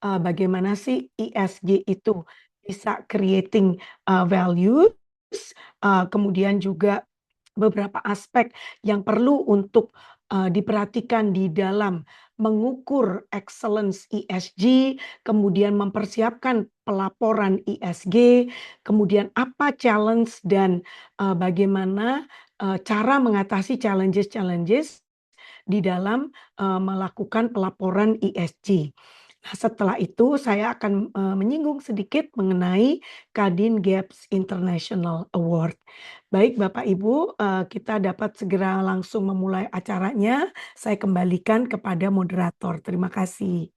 bagaimana sih ESG itu bisa creating values, kemudian juga beberapa aspek yang perlu untuk diperhatikan di dalam mengukur excellence ESG, kemudian mempersiapkan pelaporan ESG, kemudian apa challenge dan bagaimana cara mengatasi challenges-challenges di dalam melakukan pelaporan ESG. Nah, setelah itu saya akan menyinggung sedikit mengenai Kadin Gaps International Award. Baik Bapak Ibu, kita dapat segera langsung memulai acaranya. Saya kembalikan kepada moderator. Terima kasih.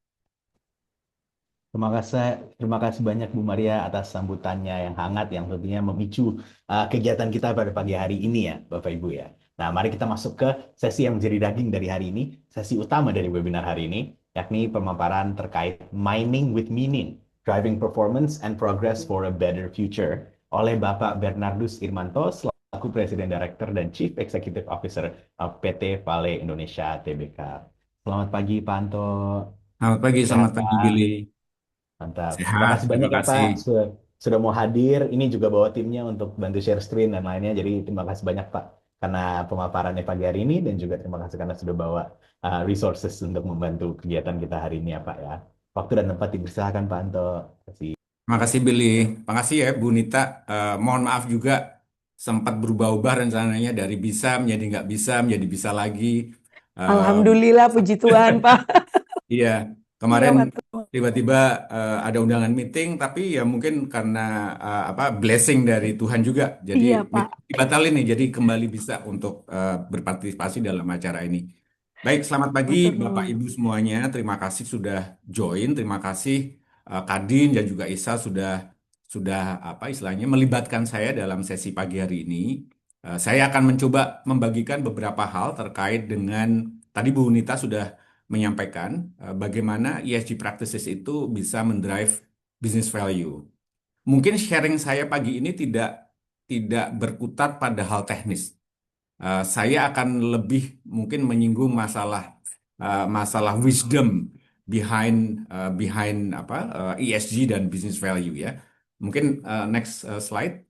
Terima kasih banyak Bu Maria atas sambutannya yang hangat yang tentunya memicu kegiatan kita pada pagi hari ini ya Bapak Ibu ya. Nah, mari kita masuk ke sesi yang menjadi daging dari hari ini, sesi utama dari webinar hari ini, yakni pemaparan terkait Mining with Meaning, Driving Performance and Progress for a Better Future oleh Bapak Bernardus Irmanto selaku Presiden Director dan Chief Executive Officer PT Vale Indonesia Tbk. Selamat pagi Pak Anto, sehat Selamat pagi Pak? Billy. Mantap. Terima Sehat, kasih terima banyak ya Pak kasih. sudah mau hadir. Ini juga bawa timnya untuk bantu share screen dan lainnya. Jadi terima kasih banyak Pak karena pemaparannya pagi hari ini dan juga terima kasih karena sudah bawa resources untuk membantu kegiatan kita hari ini ya Pak ya. Waktu dan tempat dipersilakan Pak Anto. Terima kasih. Terima kasih Billy. Terima kasih ya Bu Nita. Mohon maaf juga sempat berubah-ubah rencananya dari bisa menjadi nggak bisa, menjadi bisa lagi. Eh, Alhamdulillah, puji Tuhan, Pak. iya, Iya, kemarin Pak. tiba-tiba ada undangan meeting, tapi ya mungkin karena apa blessing dari Tuhan juga. Jadi Iya, Pak. meeting dibatalin nih, jadi kembali bisa untuk berpartisipasi dalam acara ini. Baik, selamat pagi Matur Bapak nuwun. Ibu semuanya. Terima kasih sudah join. Terima kasih Kadin dan juga Isa sudah apa istilahnya melibatkan saya dalam sesi pagi hari ini. Saya akan mencoba membagikan beberapa hal terkait dengan tadi Bu Nita sudah menyampaikan bagaimana ESG practices itu bisa mendrive business value. Mungkin sharing saya pagi ini tidak berkutat pada hal teknis. Saya akan lebih mungkin menyinggung masalah wisdom behind apa ESG dan business value ya. Mungkin next slide.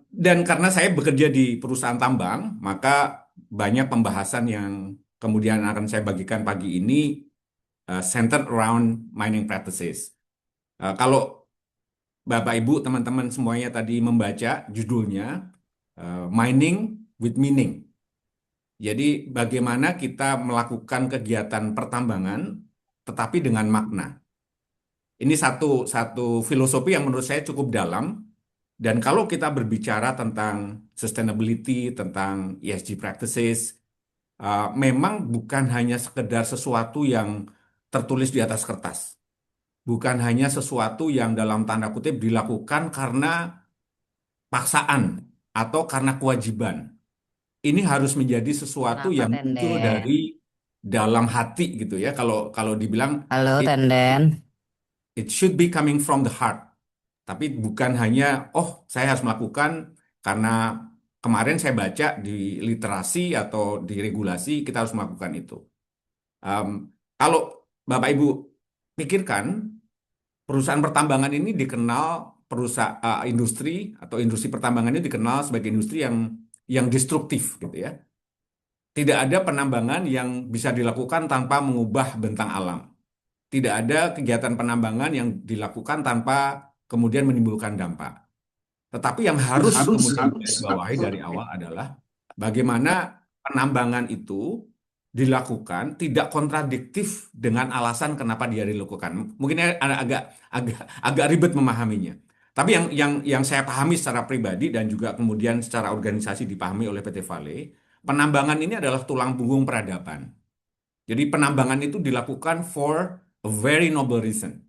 Dan karena saya bekerja di perusahaan tambang, maka banyak pembahasan yang kemudian akan saya bagikan pagi ini centered around mining practices. Kalau Bapak Ibu teman-teman semuanya tadi membaca judulnya Mining with Meaning. Jadi bagaimana kita melakukan kegiatan pertambangan tetapi dengan makna. Ini satu filosofi yang menurut saya cukup dalam. Dan kalau kita berbicara tentang sustainability, tentang ESG practices, memang bukan hanya sekedar sesuatu yang tertulis di atas kertas. Bukan hanya sesuatu yang dalam tanda kutip dilakukan karena paksaan atau karena kewajiban. Ini harus menjadi sesuatu Kenapa yang muncul Tenden? dari dalam hati gitu ya. Kalau kalau dibilang Halo it, Tenden. it should be coming from the heart. Tapi bukan hanya, oh saya harus melakukan karena kemarin saya baca di literasi atau di regulasi kita harus melakukan itu. Em, Kalau Bapak Ibu pikirkan, perusahaan pertambangan ini dikenal perusahaan industri atau industri pertambangan ini dikenal sebagai industri yang destruktif gitu ya. Tidak ada penambangan yang bisa dilakukan tanpa mengubah bentang alam. Tidak ada kegiatan penambangan yang dilakukan tanpa kemudian menimbulkan dampak. Tetapi yang harus kemudian digarisbawahi dari awal adalah bagaimana penambangan itu dilakukan tidak kontradiktif dengan alasan kenapa dia dilakukan. Mungkin agak agak agak ribet memahaminya. Tapi yang saya pahami secara pribadi dan juga kemudian secara organisasi dipahami oleh PT Vale, penambangan ini adalah tulang punggung peradaban. Jadi penambangan itu dilakukan for a very noble reason.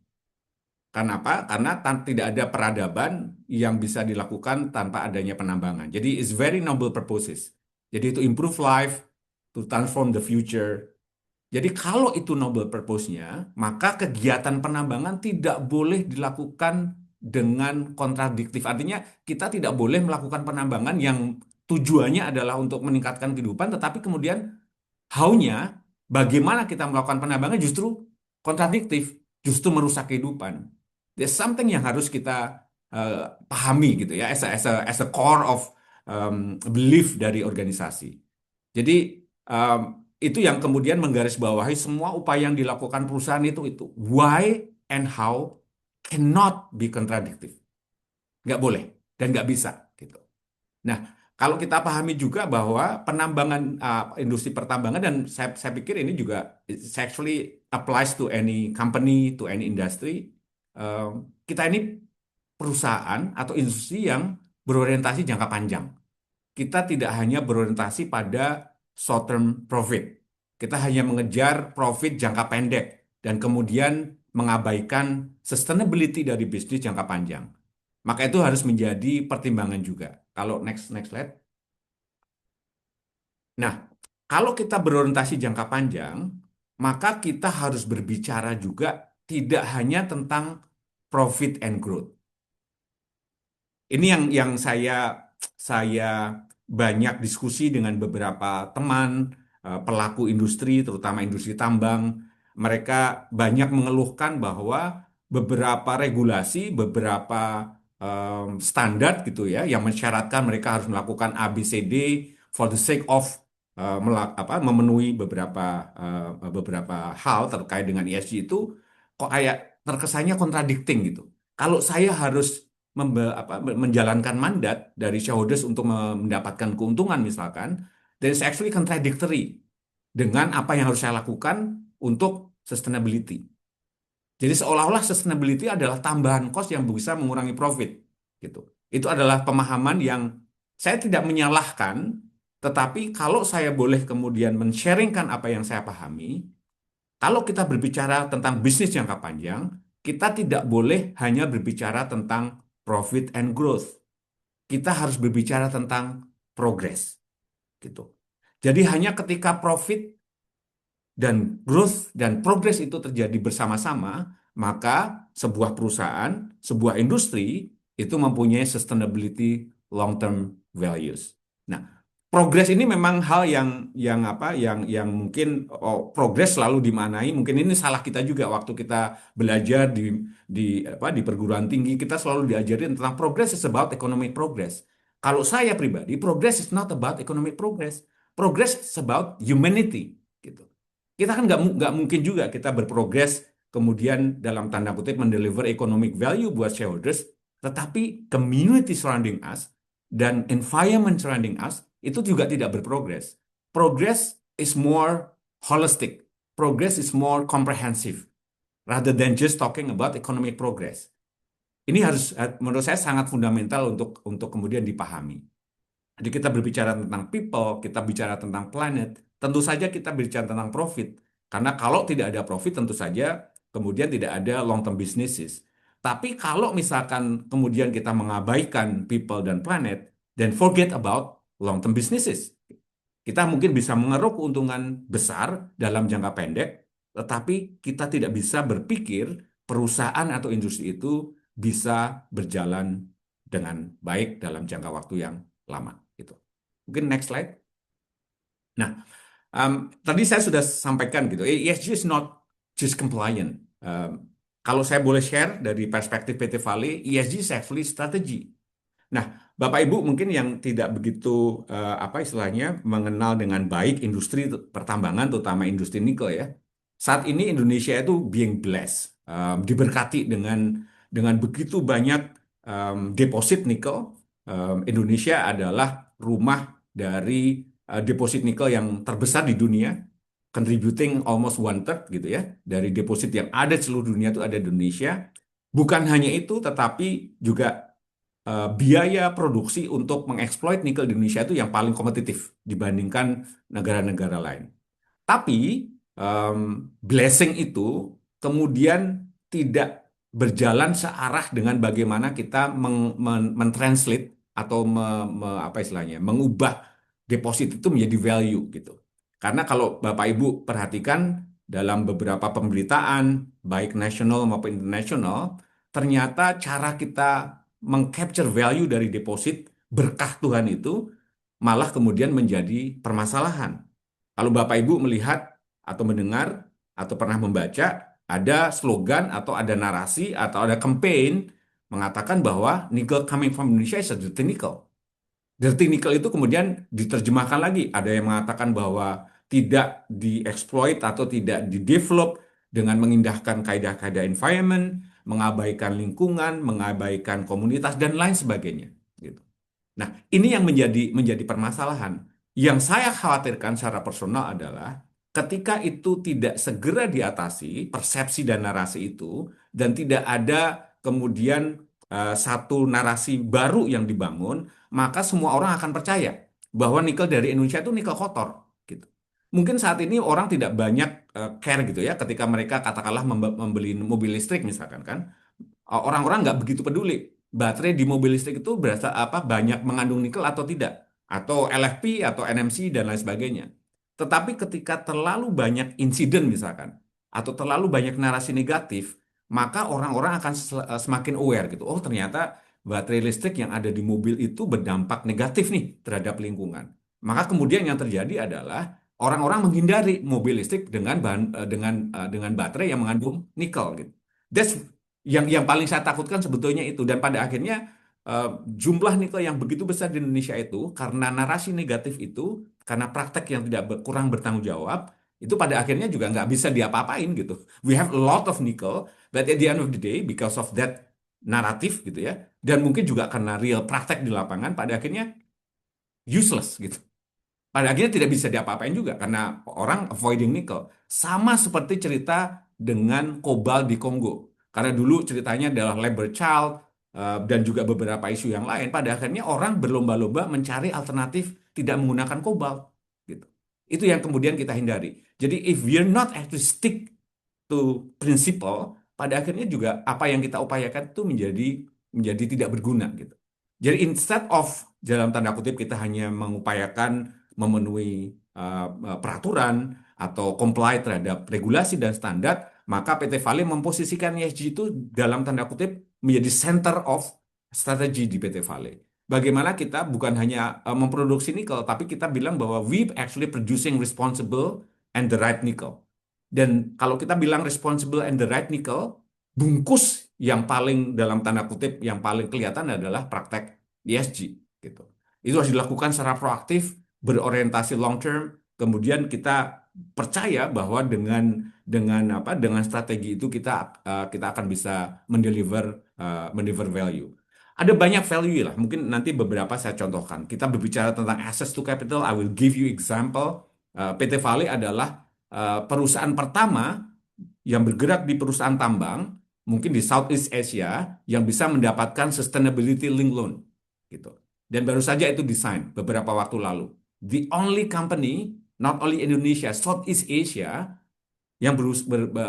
Karena apa? Karena tidak ada peradaban yang bisa dilakukan tanpa adanya penambangan. Jadi it's very noble purposes. Jadi to improve life, to transform the future. Jadi kalau itu noble purpose-nya, maka kegiatan penambangan tidak boleh dilakukan dengan kontradiktif. Artinya kita tidak boleh melakukan penambangan yang tujuannya adalah untuk meningkatkan kehidupan, tetapi kemudian haunya bagaimana kita melakukan penambangan justru kontradiktif, justru merusak kehidupan. There's something yang harus kita pahami gitu ya, as a core of belief dari organisasi. Jadi itu yang kemudian menggarisbawahi semua upaya yang dilakukan perusahaan itu. Why and how cannot be contradictive. Nggak boleh dan nggak bisa gitu. Nah, kalau kita pahami juga bahwa penambangan industri pertambangan, dan saya pikir ini juga it actually applies to any company, to any industry. Kita ini perusahaan atau industri yang berorientasi jangka panjang. Kita tidak hanya berorientasi pada short term profit. Kita hanya mengejar profit jangka pendek dan kemudian mengabaikan sustainability dari bisnis jangka panjang. Maka itu harus menjadi pertimbangan juga. Kalau next slide. Nah, kalau kita berorientasi jangka panjang, maka kita harus berbicara juga tidak hanya tentang profit and growth. Ini yang saya banyak diskusi dengan beberapa teman pelaku industri, terutama industri tambang. Mereka banyak mengeluhkan bahwa beberapa regulasi, beberapa standar gitu ya, yang mensyaratkan mereka harus melakukan A, B, C, D for the sake of memenuhi beberapa hal terkait dengan ESG itu kok kayak terkesannya contradicting gitu. Kalau saya harus menjalankan mandat dari shareholders untuk mendapatkan keuntungan misalkan, then it's actually contradictory dengan apa yang harus saya lakukan untuk sustainability. Jadi seolah-olah sustainability adalah tambahan cost yang bisa mengurangi profit, gitu. Itu adalah pemahaman yang saya tidak menyalahkan, tetapi kalau saya boleh kemudian men-sharingkan apa yang saya pahami, kalau kita berbicara tentang bisnis jangka panjang, kita tidak boleh hanya berbicara tentang profit and growth. Kita harus berbicara tentang progress, gitu. Jadi hanya ketika profit dan growth dan progress itu terjadi bersama-sama, maka sebuah perusahaan, sebuah industri itu mempunyai sustainability long-term values. Nah, progress ini memang hal yang mungkin progress selalu dimaknai, mungkin ini salah kita juga waktu kita belajar di perguruan tinggi, kita selalu diajarin tentang progress is about economic progress. Kalau saya pribadi, progress is not about economic progress. Progress is about humanity, gitu. Kita kan nggak mungkin juga kita berprogres kemudian dalam tanda kutip mendeliver economic value buat shareholders, tetapi community surrounding us dan environment surrounding us itu juga tidak berprogres. Progress is more holistic. Progress is more comprehensive rather than just talking about economic progress. Ini harus menurut saya sangat fundamental untuk kemudian dipahami. Jadi kita berbicara tentang people, kita bicara tentang planet, tentu saja kita bicara tentang profit. Karena kalau tidak ada profit, tentu saja kemudian tidak ada long-term businesses. Tapi kalau misalkan kemudian kita mengabaikan people dan planet, then forget about long-term businesses. Kita mungkin bisa mengeruk keuntungan besar dalam jangka pendek, tetapi kita tidak bisa berpikir perusahaan atau industri itu bisa berjalan dengan baik dalam jangka waktu yang lama. Gitu. Mungkin next slide. Nah, tadi saya sudah sampaikan gitu, ESG is not just compliant. Kalau saya boleh share dari perspektif PT Vale, ESG is actually strategy. Nah, Bapak Ibu mungkin yang tidak begitu istilahnya mengenal dengan baik industri pertambangan, terutama industri nikel ya. Saat ini Indonesia itu being blessed, diberkati dengan begitu banyak deposit nikel. Indonesia adalah rumah dari deposit nikel yang terbesar di dunia, contributing almost 1/3 gitu ya, dari deposit yang ada di seluruh dunia itu ada di Indonesia. Bukan hanya itu, tetapi juga biaya produksi untuk mengeksploit nikel di Indonesia itu yang paling kompetitif dibandingkan negara-negara lain. Tapi blessing itu kemudian tidak berjalan searah dengan bagaimana kita mentranslate atau mengubah deposit itu menjadi value gitu. Karena kalau Bapak Ibu perhatikan dalam beberapa pemberitaan baik nasional maupun internasional, ternyata cara kita mengcapture value dari deposit berkah Tuhan itu malah kemudian menjadi permasalahan. Kalau Bapak Ibu melihat atau mendengar atau pernah membaca ada slogan atau ada narasi atau ada campaign mengatakan bahwa nickel coming from Indonesia is a dirty nickel. Dirty nickel itu kemudian diterjemahkan lagi. Ada yang mengatakan bahwa tidak dieksploit atau tidak didevelop dengan mengindahkan kaidah-kaidah environment, mengabaikan lingkungan, mengabaikan komunitas, dan lain sebagainya. Gitu. Nah, ini yang menjadi permasalahan. Yang saya khawatirkan secara personal adalah ketika itu tidak segera diatasi, persepsi dan narasi itu, dan tidak ada kemudian satu narasi baru yang dibangun, maka semua orang akan percaya bahwa nikel dari Indonesia itu nikel kotor. Gitu. Mungkin saat ini orang tidak banyak care gitu ya, ketika mereka katakanlah membeli mobil listrik misalkan kan, orang-orang nggak begitu peduli baterai di mobil listrik itu berasa apa banyak mengandung nikel atau tidak, atau LFP atau NMC dan lain sebagainya. Tetapi ketika terlalu banyak insiden misalkan, atau terlalu banyak narasi negatif, maka orang-orang akan semakin aware gitu. Oh, ternyata baterai listrik yang ada di mobil itu berdampak negatif nih terhadap lingkungan. Maka kemudian yang terjadi adalah orang-orang menghindari mobil listrik dengan dengan baterai yang mengandung nikel gitu. That's yang paling saya takutkan sebetulnya itu, dan pada akhirnya jumlah nikel yang begitu besar di Indonesia itu karena narasi negatif itu, karena praktek yang tidak kurang bertanggung jawab, itu pada akhirnya juga nggak bisa diapa-apain gitu. We have a lot of nickel, but at the end of the day, because of that naratif gitu ya, dan mungkin juga karena real praktek di lapangan, pada akhirnya useless gitu. Pada akhirnya tidak bisa diapa-apain juga karena orang avoiding nickel. Sama seperti cerita dengan kobalt di Kongo. Karena dulu ceritanya adalah labor child dan juga beberapa isu yang lain. Pada akhirnya orang berlomba-lomba mencari alternatif tidak menggunakan kobalt. Gitu. Itu yang kemudian kita hindari. Jadi if we're not actually stick to principle, pada akhirnya juga apa yang kita upayakan itu menjadi tidak berguna gitu. Jadi instead of dalam tanda kutip kita hanya mengupayakan memenuhi peraturan atau comply terhadap regulasi dan standar, maka PT Vale memposisikan ESG itu dalam tanda kutip menjadi center of strategy di PT Vale. Bagaimana kita bukan hanya memproduksi nikel, tapi kita bilang bahwa we actually producing responsible and the right nickel. Dan kalau kita bilang responsible and the right nickel, bungkus yang paling dalam tanda kutip yang paling kelihatan adalah praktek ESG gitu. Itu harus dilakukan secara proaktif, berorientasi long term, kemudian kita percaya bahwa dengan strategi itu kita akan bisa mendeliver value. Ada banyak value lah, mungkin nanti beberapa saya contohkan. Kita berbicara tentang access to capital, I will give you example. PT Vale adalah perusahaan pertama yang bergerak di perusahaan tambang, mungkin di Southeast Asia, yang bisa mendapatkan sustainability link loan. Gitu. Dan baru saja itu desain beberapa waktu lalu. The only company, not only Indonesia, Southeast Asia, yang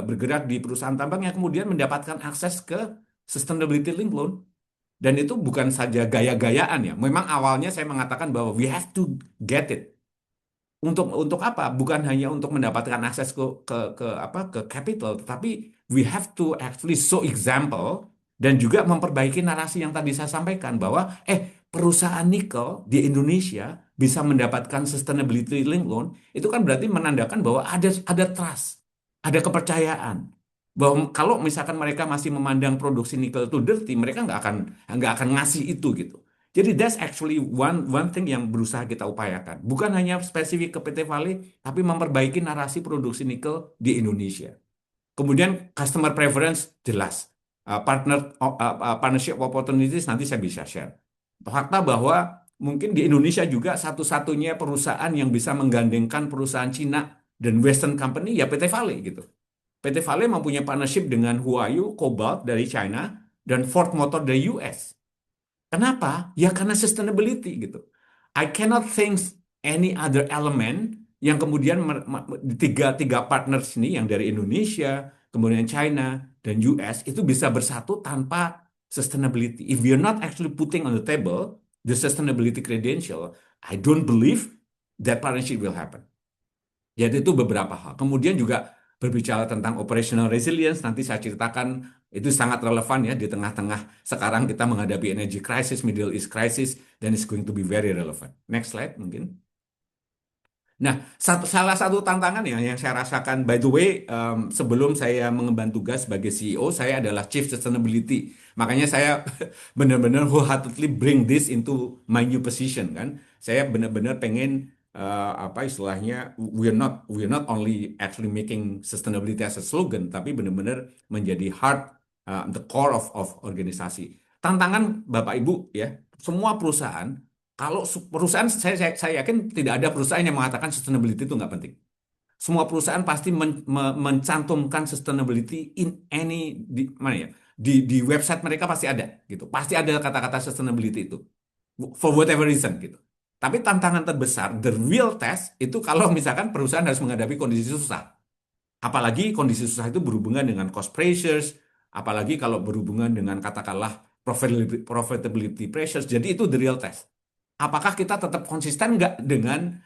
bergerak di perusahaan tambang yang kemudian mendapatkan akses ke sustainability link loan. Dan itu bukan saja gaya-gayaan ya. Memang awalnya saya mengatakan bahwa we have to get it. Untuk apa? Bukan hanya untuk mendapatkan akses ke capital, tetapi we have to actually show example dan juga memperbaiki narasi yang tadi saya sampaikan bahwa perusahaan nikel di Indonesia bisa mendapatkan sustainability link loan, itu kan berarti menandakan bahwa ada trust, ada kepercayaan. Bahwa kalau misalkan mereka masih memandang produksi nikel itu dirty, mereka nggak akan ngasih itu gitu. Jadi that's actually one thing yang berusaha kita upayakan. Bukan hanya spesifik ke PT Vale, tapi memperbaiki narasi produksi nikel di Indonesia. Kemudian customer preference jelas. Partnership opportunities nanti saya bisa share. Fakta bahwa mungkin di Indonesia juga satu-satunya perusahaan yang bisa menggandengkan perusahaan Cina dan Western company ya PT Vale gitu. PT Vale mempunyai partnership dengan Huayu, Cobalt dari China, dan Ford Motor dari US. Kenapa? Ya karena sustainability gitu. I cannot think any other element yang kemudian tiga partners ini yang dari Indonesia, kemudian China, dan US itu bisa bersatu tanpa sustainability. If we are not actually putting on the table the sustainability credential, I don't believe that partnership will happen. Jadi itu beberapa hal. Kemudian juga berbicara tentang operational resilience, nanti saya ceritakan itu sangat relevan ya di tengah-tengah sekarang kita menghadapi energy crisis, Middle East crisis, dan it's going to be very relevant. Next slide mungkin. Nah, salah satu tantangan yang saya rasakan, by the way, sebelum saya mengemban tugas sebagai CEO, saya adalah Chief Sustainability. Makanya saya benar-benar wholeheartedly bring this into my new position kan. Saya benar-benar pengen apa istilahnya, we're not only actually making sustainability as a slogan, tapi benar-benar menjadi heart, the core of organisasi. Tantangan Bapak Ibu ya, semua perusahaan. Kalau perusahaan, saya yakin tidak ada perusahaan yang mengatakan sustainability itu nggak penting. Semua perusahaan pasti mencantumkan sustainability in any mana ya, di website mereka pasti ada gitu. Pasti ada kata-kata sustainability itu for whatever reason gitu. Tapi tantangan terbesar, the real test itu kalau misalkan perusahaan harus menghadapi kondisi susah. Apalagi kondisi susah itu berhubungan dengan cost pressures, apalagi kalau berhubungan dengan katakanlah profitability pressures. Jadi itu the real test. Apakah kita tetap konsisten nggak dengan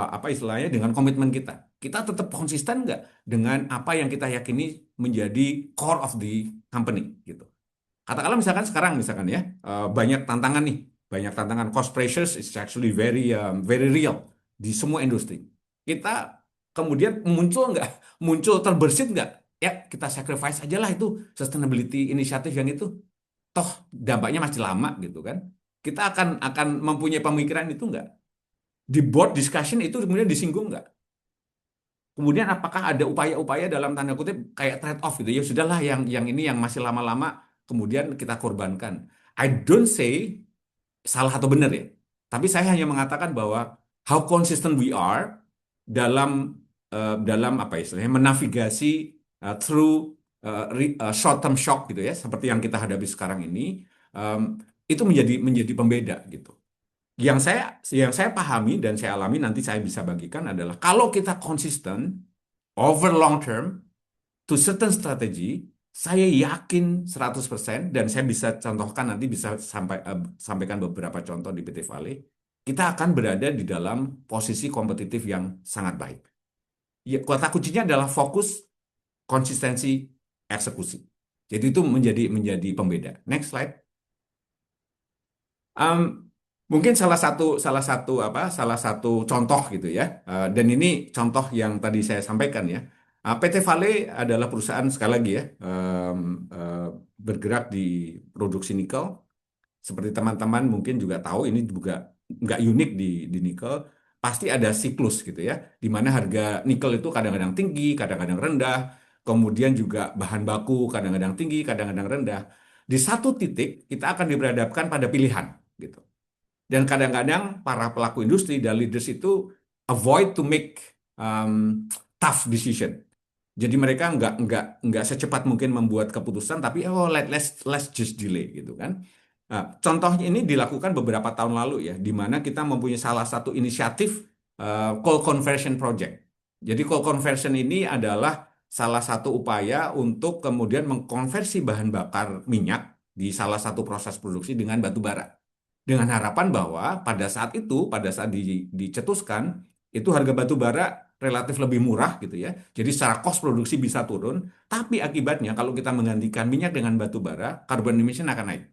apa istilahnya, dengan komitmen kita? Kita tetap konsisten nggak dengan apa yang kita yakini menjadi core of the company gitu. Katakanlah misalkan sekarang misalkan ya, banyak tantangan nih, banyak tantangan, cost pressures is actually very real di semua industri. Kita kemudian muncul terbersit nggak? Ya kita sacrifice aja lah itu sustainability inisiatif yang itu, toh dampaknya masih lama gitu kan. Kita akan mempunyai pemikiran itu nggak? Di board discussion itu kemudian disinggung nggak? Kemudian apakah ada upaya-upaya dalam tanda kutip kayak trade off gitu ya, sudahlah yang ini yang masih lama-lama kemudian kita korbankan. I don't say salah atau benar ya, tapi saya hanya mengatakan bahwa how consistent we are dalam apa istilahnya menavigasi through short term shock gitu ya, seperti yang kita hadapi sekarang ini, itu menjadi pembeda gitu. Yang saya pahami dan saya alami, nanti saya bisa bagikan adalah kalau kita konsisten over long term to certain strategy, saya yakin 100% dan saya bisa contohkan, nanti bisa sampaikan beberapa contoh di PT Vale, kita akan berada di dalam posisi kompetitif yang sangat baik. Ya, kata kuncinya adalah fokus, konsistensi, eksekusi. Jadi itu menjadi pembeda. Next slide. Mungkin salah satu contoh gitu ya, dan ini contoh yang tadi saya sampaikan ya. PT Vale adalah perusahaan, sekali lagi ya, bergerak di produksi nikel. Seperti teman-teman mungkin juga tahu, ini juga nggak unik di nikel. Pasti ada siklus gitu ya, di mana harga nikel itu kadang-kadang tinggi, kadang-kadang rendah. Kemudian juga bahan baku kadang-kadang tinggi, kadang-kadang rendah. Di satu titik kita akan diberhadapkan pada pilihan gitu. Dan kadang-kadang para pelaku industri dan leaders itu avoid to make tough decision. Jadi mereka nggak secepat mungkin membuat keputusan, tapi let's just delay gitu kan. Nah, contohnya ini dilakukan beberapa tahun lalu ya, di mana kita mempunyai salah satu inisiatif coal conversion project. Jadi coal conversion ini adalah salah satu upaya untuk kemudian mengkonversi bahan bakar minyak di salah satu proses produksi dengan batu bara. Dengan harapan bahwa pada saat dicetuskan, itu harga batu bara relatif lebih murah gitu ya. Jadi secara cost produksi bisa turun, tapi akibatnya kalau kita menggantikan minyak dengan batu bara, carbon emission akan naik.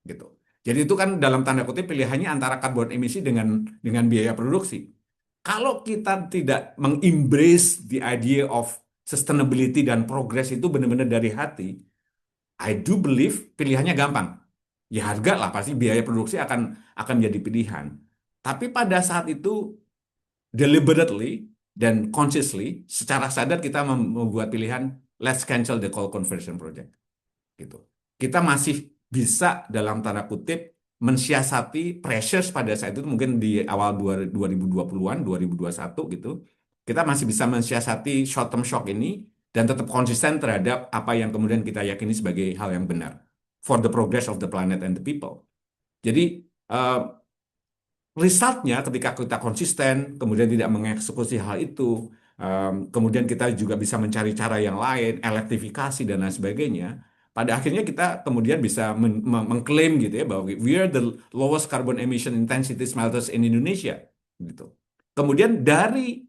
Gitu. Jadi itu kan dalam tanda kutip pilihannya antara carbon emisi dengan biaya produksi. Kalau kita tidak mengembrace the idea of sustainability dan progress itu benar-benar dari hati, I do believe pilihannya gampang. Ya harga lah, pasti biaya produksi akan jadi pilihan. Tapi pada saat itu deliberately dan consciously, secara sadar kita membuat pilihan let's cancel the coal conversion project. Gitu. Kita masih bisa dalam tanda kutip mensiasati pressures pada saat itu, mungkin di awal 2020-an, 2021 gitu. Kita masih bisa mensiasati short term shock ini dan tetap konsisten terhadap apa yang kemudian kita yakini sebagai hal yang benar for the progress of the planet and the people. Jadi resultnya ketika kita konsisten, kemudian tidak mengeksekusi hal itu, kemudian kita juga bisa mencari cara yang lain, elektrifikasi dan lain sebagainya. Pada akhirnya kita kemudian bisa mengklaim gitu ya, bahwa we are the lowest carbon emission intensity smelters in Indonesia gitu. Kemudian dari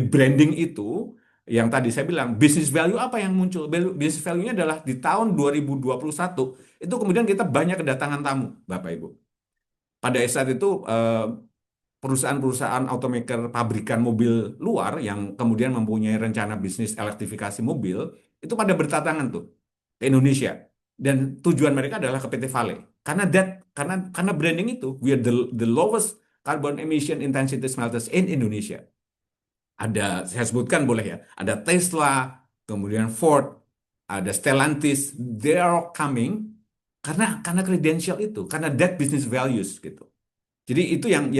branding itu, yang tadi saya bilang, business value apa yang muncul? Business value-nya adalah di tahun 2021 itu kemudian kita banyak kedatangan tamu, Bapak Ibu. Pada saat itu perusahaan-perusahaan automaker pabrikan mobil luar yang kemudian mempunyai rencana bisnis elektrifikasi mobil itu pada berdatangan tuh ke Indonesia dan tujuan mereka adalah ke PT Vale karena branding itu we are the lowest carbon emission intensity smelters in Indonesia. Saya sebutkan boleh ya, ada Tesla, kemudian Ford, ada Stellantis, they are all coming karena credential itu, karena that business values gitu. Jadi itu yang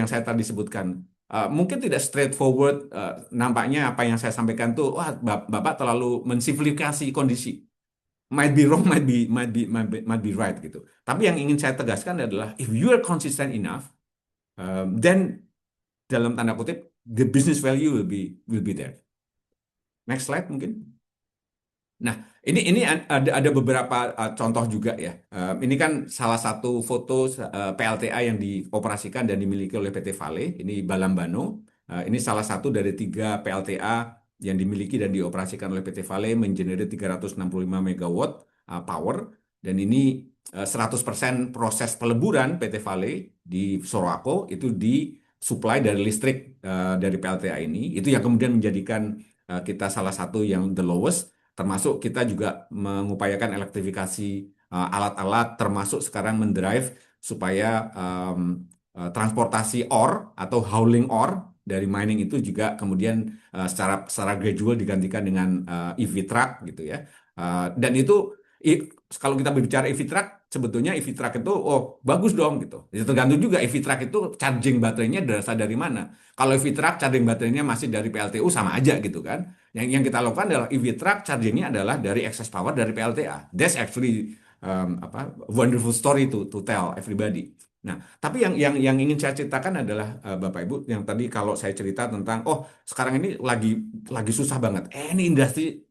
saya tadi sebutkan. Mungkin tidak straightforward, nampaknya apa yang saya sampaikan tuh, wah Bapak terlalu mensimplifikasi kondisi. Might be wrong, might be right gitu. Tapi yang ingin saya tegaskan adalah if you are consistent enough, then dalam tanda kutip the business value will be there. Next slide mungkin. Nah, ini ada beberapa contoh juga ya. Ini kan salah satu foto PLTA yang dioperasikan dan dimiliki oleh PT Vale. Ini Balambano. Ini salah satu dari 3 PLTA yang dimiliki dan dioperasikan oleh PT Vale mengenerate 365 megawatt power. Dan ini 100% proses peleburan PT Vale di Sorowako itu disuplai dari listrik dari PLTA ini. Itu yang kemudian menjadikan kita salah satu yang the lowest. Termasuk kita juga mengupayakan elektrifikasi alat-alat, termasuk sekarang mendrive supaya transportasi ore atau hauling ore dari mining itu juga kemudian secara gradual digantikan dengan EV truck gitu ya. Dan itu kalau kita berbicara EV truck, sebetulnya EV truck itu bagus dong gitu. Jadi tergantung juga EV truck itu charging baterainya berasal dari mana. Kalau EV truck charging baterainya masih dari PLTU sama aja gitu kan. Yang kita lakukan adalah EV truck chargingnya adalah dari excess power dari PLTA. That's actually wonderful story to tell everybody. Nah, tapi yang ingin saya ceritakan adalah Bapak Ibu yang tadi kalau saya cerita tentang sekarang ini lagi susah banget. Any industry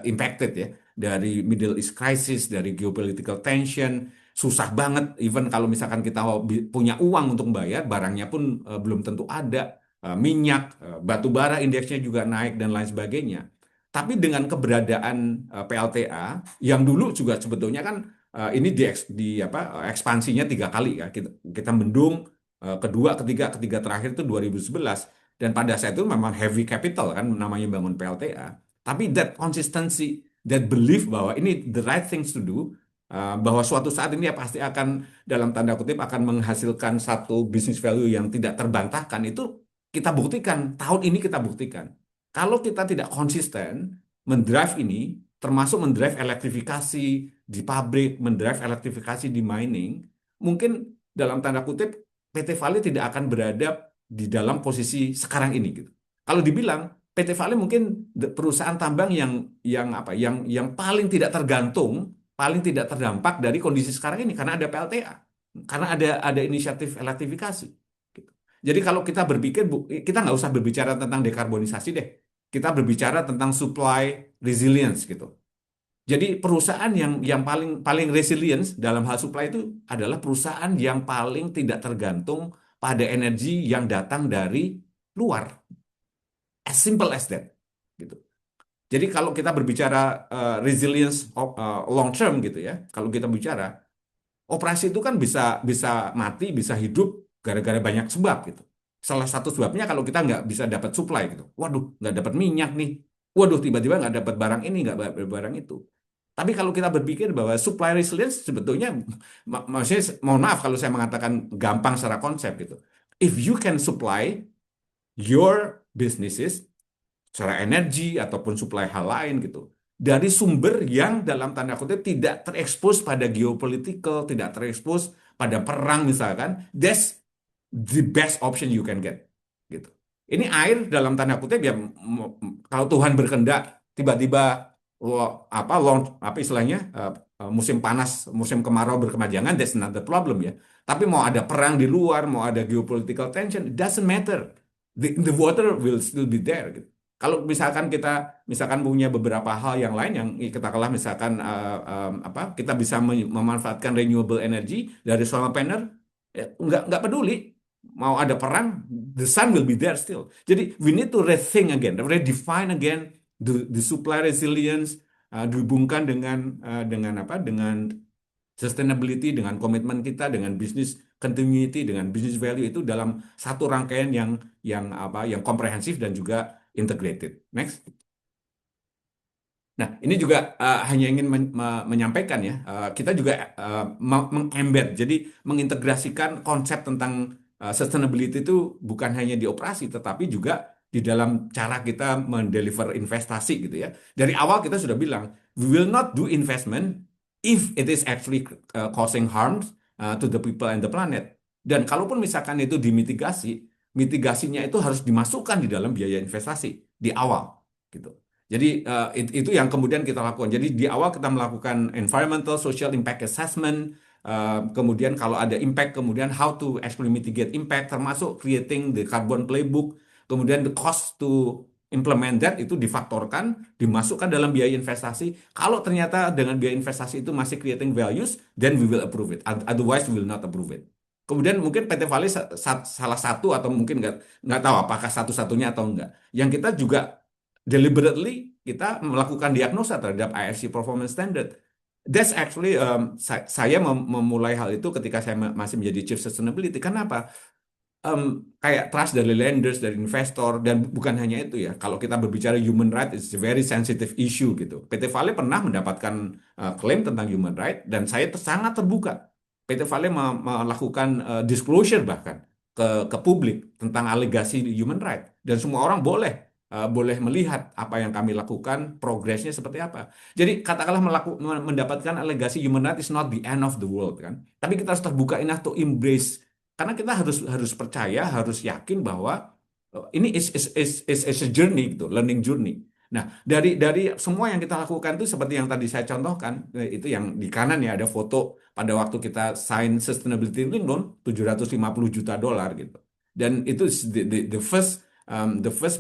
impacted ya dari Middle East crisis, dari geopolitical tension, susah banget. Even kalau misalkan kita punya uang untuk bayar, barangnya pun belum tentu ada. Minyak, batu bara indeksnya juga naik dan lain sebagainya. Tapi dengan keberadaan PLTA yang dulu juga sebetulnya kan ini ekspansinya 3 kali ya. Kita mendung kedua, ketiga terakhir itu 2011 dan pada saat itu memang heavy capital kan namanya bangun PLTA. Tapi that consistency, that belief bahwa ini the right things to do, bahwa suatu saat ini pasti akan dalam tanda kutip akan menghasilkan satu business value yang tidak terbantahkan itu kita buktikan, tahun ini kita buktikan. Kalau kita tidak konsisten mendrive ini, termasuk mendrive elektrifikasi di pabrik, mendrive elektrifikasi di mining, mungkin dalam tanda kutip PT Vale tidak akan berada di dalam posisi sekarang ini gitu. Kalau dibilang PT Vale mungkin perusahaan tambang yang paling tidak tergantung, paling tidak terdampak dari kondisi sekarang ini karena ada PLTA, karena ada inisiatif elektrifikasi. Jadi kalau kita berpikir, kita nggak usah berbicara tentang dekarbonisasi deh. Kita berbicara tentang supply resilience gitu. Jadi perusahaan yang paling resilience dalam hal supply itu adalah perusahaan yang paling tidak tergantung pada energi yang datang dari luar. As simple as that. Gitu. Jadi kalau kita berbicara resilience long term gitu ya, kalau kita bicara operasi itu kan bisa mati, bisa hidup gara-gara banyak sebab gitu. Salah satu sebabnya kalau kita nggak bisa dapat supply gitu. Waduh, nggak dapat minyak nih. Waduh, tiba-tiba nggak dapat barang ini, nggak dapat barang itu. Tapi kalau kita berpikir bahwa supply resilience sebetulnya, maksudnya mohon maaf kalau saya mengatakan gampang secara konsep gitu. If you can supply your businesses secara energi ataupun supply hal lain gitu, dari sumber yang dalam tanda kutip tidak terekspos pada geopolitical, tidak terekspos pada perang misalkan, that's the best option you can get. Gitu. Ini air dalam tanda kutip ya kalau Tuhan berkehendak tiba-tiba istilahnya musim panas, musim kemarau berkemajangan, that's not the problem ya. Tapi mau ada perang di luar, mau ada geopolitical tension, it doesn't matter. The water will still be there. Gitu. Kalau misalkan kita punya beberapa hal yang lain yang katakanlah misalkan kita bisa memanfaatkan renewable energy dari solar panel, nggak peduli mau ada perang, the sun will be there still. Jadi we need to rethink again, redefine again the supply resilience, dihubungkan dengan Sustainability dengan komitmen kita, dengan business continuity, dengan business value itu dalam satu rangkaian yang komprehensif dan juga integrated. Next. Nah, ini juga hanya ingin menyampaikan ya, kita juga meng-embed, jadi mengintegrasikan konsep tentang sustainability itu bukan hanya di operasi, tetapi juga di dalam cara kita mendeliver investasi gitu ya. Dari awal kita sudah bilang, we will not do investment if it is actually causing harm to the people and the planet. Dan kalaupun misalkan itu dimitigasi, mitigasinya itu harus dimasukkan di dalam biaya investasi di awal gitu. Jadi itu yang kemudian kita lakukan. Jadi di awal kita melakukan environmental social impact assessment, kemudian kalau ada impact, kemudian how to actually mitigate impact, termasuk creating the carbon playbook, kemudian the cost to implement that itu difaktorkan, dimasukkan dalam biaya investasi. Kalau ternyata dengan biaya investasi itu masih creating values, then we will approve it. Otherwise we will not approve it. Kemudian mungkin PT Vale salah satu atau mungkin nggak tahu apakah satu-satunya atau enggak. Yang kita juga deliberately kita melakukan diagnosa terhadap IFC Performance Standard. That's actually saya memulai hal itu ketika saya masih menjadi Chief Sustainability. Kenapa? Kayak trust dari lenders, dari investor, dan bukan hanya itu ya. Kalau kita berbicara human right, it's a very sensitive issue gitu. PT Vale pernah mendapatkan klaim tentang human right, dan saya sangat terbuka. PT Vale melakukan disclosure bahkan ke publik tentang alegasi human right, dan semua orang boleh melihat apa yang kami lakukan, progresnya seperti apa. Jadi katakanlah mendapatkan alegasi human right is not the end of the world kan. Tapi kita harus terbuka enough to embrace, karena kita harus percaya, harus yakin bahwa ini is a journey gitu, learning journey. Nah, dari semua yang kita lakukan itu seperti yang tadi saya contohkan, itu yang di kanan ya ada foto pada waktu kita sign sustainability linked loan $750 juta gitu. Dan itu the first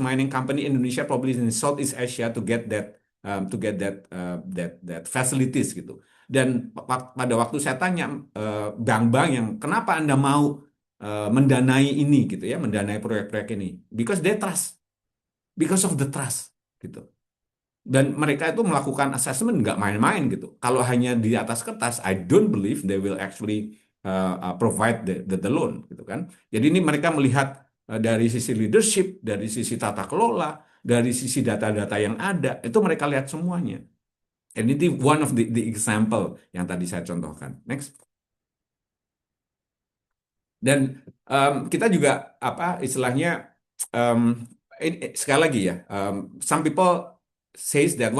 mining company in Indonesia probably in Southeast Asia to get that facilities gitu. Dan pada waktu saya tanya bank-bank yang kenapa Anda mau mendanai ini gitu ya, mendanai proyek-proyek ini, because they trust, because of the trust gitu. Dan mereka itu melakukan assessment nggak main-main gitu. Kalau hanya di atas kertas, I don't believe they will actually provide the loan gitu kan. Jadi ini mereka melihat dari sisi leadership, dari sisi tata kelola, dari sisi data-data yang ada, itu mereka lihat semuanya. And ini one of the example yang tadi saya contohkan. Next. Dan kita juga apa istilahnya sekali lagi ya, some people says that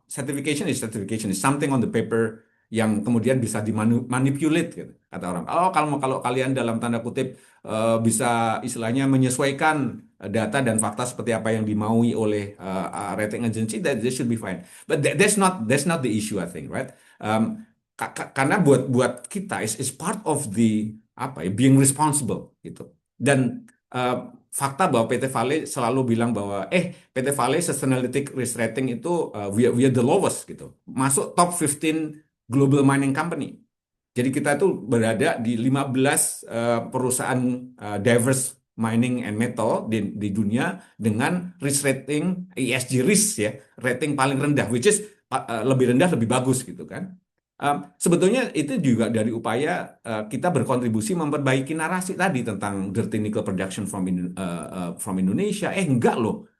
certification is something on the paper yang kemudian bisa dimanipulate gitu, kata orang. Kalau kalian dalam tanda kutip bisa istilahnya menyesuaikan data dan fakta seperti apa yang dimaui oleh rating agency, that they should be fine. But that's not the issue I think, right? Karena buat kita is part of the being responsible gitu. Dan fakta bahwa PT Vale selalu bilang bahwa PT Vale Sustainalytics Risk Rating itu we are the lowest gitu. Masuk top 15 global mining company. Jadi kita itu berada di 15 perusahaan diverse mining and metal di dunia dengan risk rating ESG risk ya, rating paling rendah, which is lebih rendah lebih bagus gitu kan. Sebetulnya itu juga dari upaya kita berkontribusi memperbaiki narasi tadi tentang dirty nickel production from Indonesia. Enggak loh,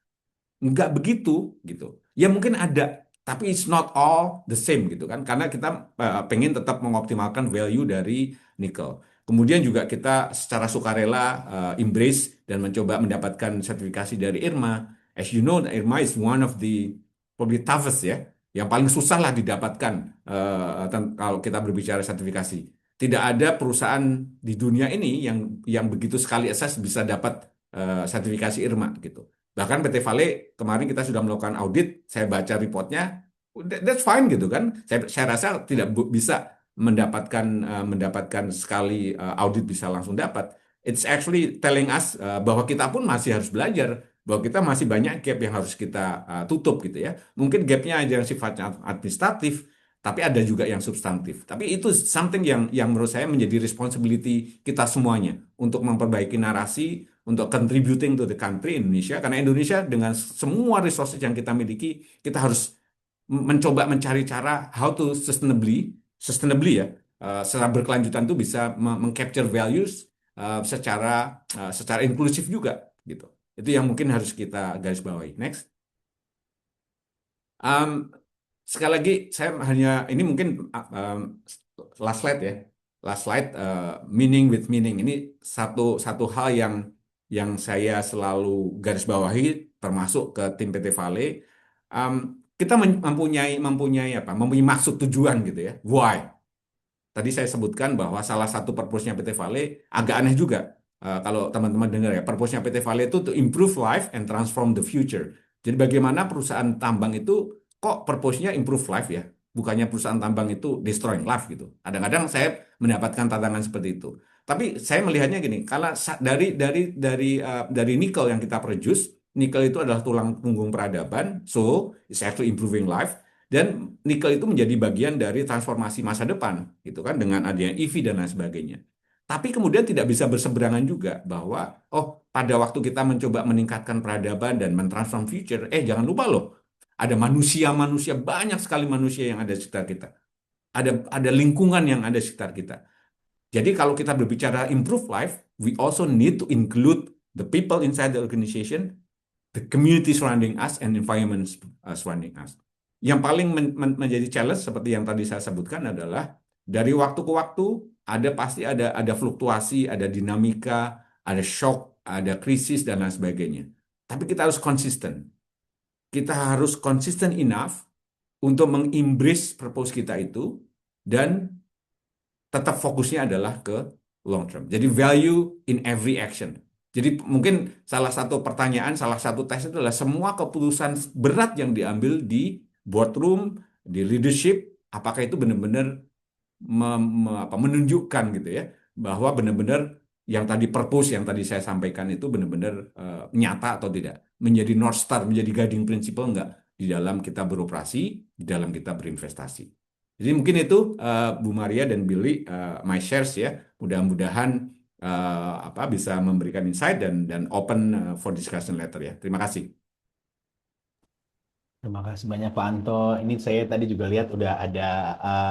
enggak begitu gitu. Ya mungkin ada, tapi it's not all the same gitu kan. Karena kita pengen tetap mengoptimalkan value dari nikel. Kemudian juga kita secara sukarela embrace dan mencoba mendapatkan sertifikasi dari IRMA. As you know, IRMA is one of the probably toughest ya, yang paling susah lah didapatkan kalau kita berbicara sertifikasi. Tidak ada perusahaan di dunia ini yang begitu sekali assess bisa dapat sertifikasi IRMA gitu. Bahkan PT Vale kemarin kita sudah melakukan audit, saya baca reportnya, that's fine gitu kan. Saya rasa tidak bisa mendapatkan sekali audit bisa langsung dapat. It's actually telling us bahwa kita pun masih harus belajar, bahwa kita masih banyak gap yang harus kita tutup gitu ya. Mungkin gapnya ada yang sifatnya administratif, tapi ada juga yang substantif. Tapi itu something yang menurut saya menjadi responsibility kita semuanya untuk memperbaiki narasi, untuk contributing to the country Indonesia. Karena Indonesia dengan semua resources yang kita miliki, kita harus mencoba mencari cara how to sustainably ya, secara berkelanjutan itu bisa meng-capture values secara inklusif juga gitu. Itu yang mungkin harus kita garis bawahi. Next. Um, Sekali lagi saya hanya ini mungkin last slide ya. Last slide, meaning with meaning. Ini satu hal yang saya selalu garis bawahi termasuk ke tim PT Vale. Kita mempunyai maksud tujuan gitu ya. Why? Tadi saya sebutkan bahwa salah satu purpose-nya PT Vale agak aneh juga. Kalau teman-teman dengar ya, purpose-nya PT Vale itu to improve life and transform the future. Jadi bagaimana perusahaan tambang itu kok purpose-nya improve life ya? Bukannya perusahaan tambang itu destroying life gitu. Kadang-kadang saya mendapatkan tantangan seperti itu. Tapi saya melihatnya gini, kalau dari nikel yang kita produce, nikel itu adalah tulang punggung peradaban, so it's actually improving life. Dan nikel itu menjadi bagian dari transformasi masa depan, gitu kan, dengan adanya EV dan lain sebagainya. Tapi kemudian tidak bisa berseberangan juga bahwa, pada waktu kita mencoba meningkatkan peradaban dan mentransform future, jangan lupa loh, ada manusia-manusia, banyak sekali manusia yang ada di sekitar kita. Ada lingkungan yang ada di sekitar kita. Jadi kalau kita berbicara improve life, we also need to include the people inside the organization, the community surrounding us, and environment surrounding us. Yang paling menjadi challenge seperti yang tadi saya sebutkan adalah dari waktu ke waktu pasti ada fluktuasi, ada dinamika, ada shock, ada krisis dan lain sebagainya. Tapi kita harus konsisten. Kita harus konsisten enough untuk mengembrace purpose kita itu dan tetap fokusnya adalah ke long term. Jadi value in every action. Jadi mungkin salah satu pertanyaan, salah satu tes itu adalah semua keputusan berat yang diambil di boardroom, di leadership, apakah itu benar-benar menunjukkan gitu ya, bahwa benar-benar yang tadi purpose yang tadi saya sampaikan itu benar-benar nyata atau tidak, menjadi North Star, menjadi guiding principle enggak di dalam kita beroperasi, di dalam kita berinvestasi. Jadi mungkin itu Bu Maria dan Billy, my shares ya, mudah-mudahan bisa memberikan insight dan open for discussion later ya. Terima kasih. Terima kasih banyak Pak Anto. Ini saya tadi juga lihat udah ada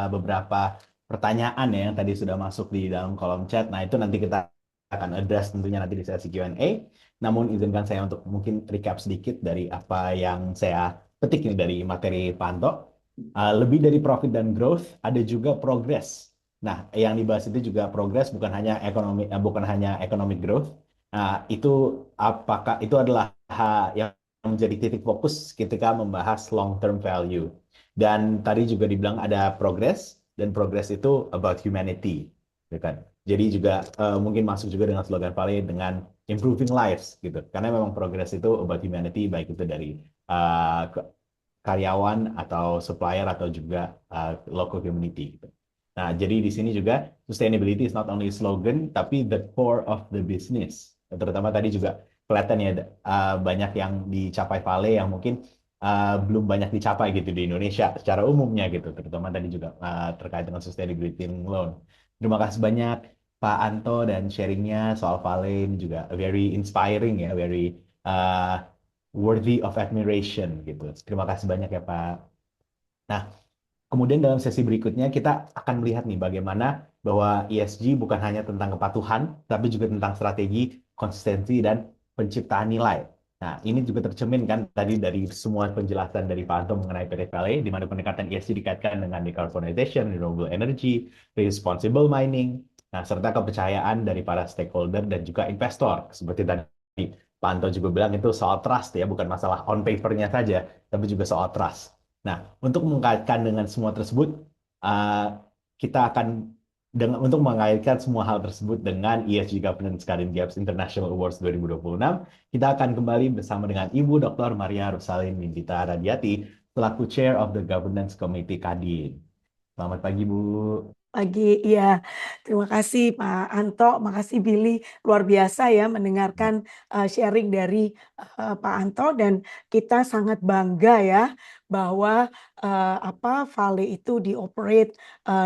beberapa pertanyaan ya yang tadi sudah masuk di dalam kolom chat. Nah itu nanti kita akan address tentunya nanti di sesi Q&A. Namun izinkan saya untuk mungkin recap sedikit dari apa yang saya petik ini dari materi Pak Anto. Lebih dari profit dan growth, ada juga progress. Nah, yang dibahas itu juga progress bukan hanya economic growth. Nah, itu apakah itu adalah yang menjadi titik fokus ketika membahas long term value. Dan tadi juga dibilang ada progress, dan progress itu about humanity, gitu kan. Jadi juga mungkin masuk juga dengan slogan Vale dengan improving lives gitu. Karena memang progress itu about humanity, baik itu dari karyawan atau supplier atau juga local community gitu. Nah, jadi di sini juga sustainability is not only slogan tapi the core of the business. Terutama tadi juga kelihatan ya banyak yang dicapai Vale yang mungkin belum banyak dicapai gitu di Indonesia secara umumnya gitu, terutama tadi juga terkait dengan sustainability loan. Terima kasih banyak Pak Anto dan sharingnya soal Vale, ini juga very inspiring ya, very worthy of admiration gitu. Terima kasih banyak ya Pak. Nah, kemudian dalam sesi berikutnya kita akan melihat nih bagaimana bahwa ESG bukan hanya tentang kepatuhan, tapi juga tentang strategi, konsistensi, dan penciptaan nilai. Nah, ini juga tercermin kan tadi dari semua penjelasan dari Pak Anto mengenai PT Vale, di mana pendekatan ESG dikaitkan dengan decarbonization, renewable energy, responsible mining, nah, serta kepercayaan dari para stakeholder dan juga investor. Seperti tadi Pak Anto juga bilang itu soal trust ya, bukan masalah on paper-nya saja, tapi juga soal trust. Nah, untuk mengkaitkan dengan semua tersebut, kita akan untuk mengaitkan semua hal tersebut dengan ESG Governance Kadin Gaps International Awards 2026, kita akan kembali bersama dengan Ibu Dr. Maria Rosalyn Nindita Radiati, selaku Chair of the Governance Committee Kadin. Selamat pagi, Bu. Pagi, iya. Terima kasih Pak Anto, makasih Billy, luar biasa ya mendengarkan sharing dari Pak Anto, dan kita sangat bangga ya bahwa Vale itu dioperate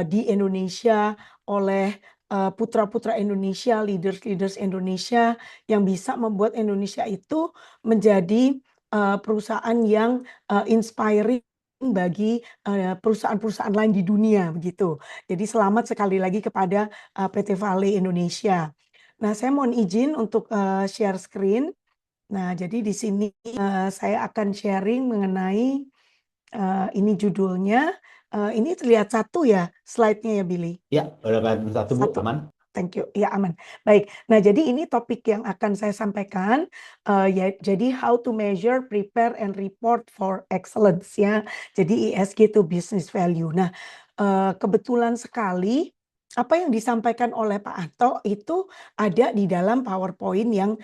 di Indonesia oleh putra-putra Indonesia, leaders Indonesia yang bisa membuat Indonesia itu menjadi perusahaan yang inspiring bagi perusahaan-perusahaan lain di dunia begitu. Jadi selamat sekali lagi kepada PT Vale Indonesia. Nah, saya mohon izin untuk share screen. Nah, jadi di sini saya akan sharing mengenai ini judulnya. Ini terlihat satu ya slide-nya ya, Billy? Ya, udah kan satu Bu, Satu. aman? Thank you. Ya, aman. Baik. Nah, jadi ini topik yang akan saya sampaikan. Ya, jadi how to measure, prepare, and report for excellence ya. Jadi ESG itu business value. Nah, kebetulan sekali apa yang disampaikan oleh Pak Anto itu ada di dalam PowerPoint yang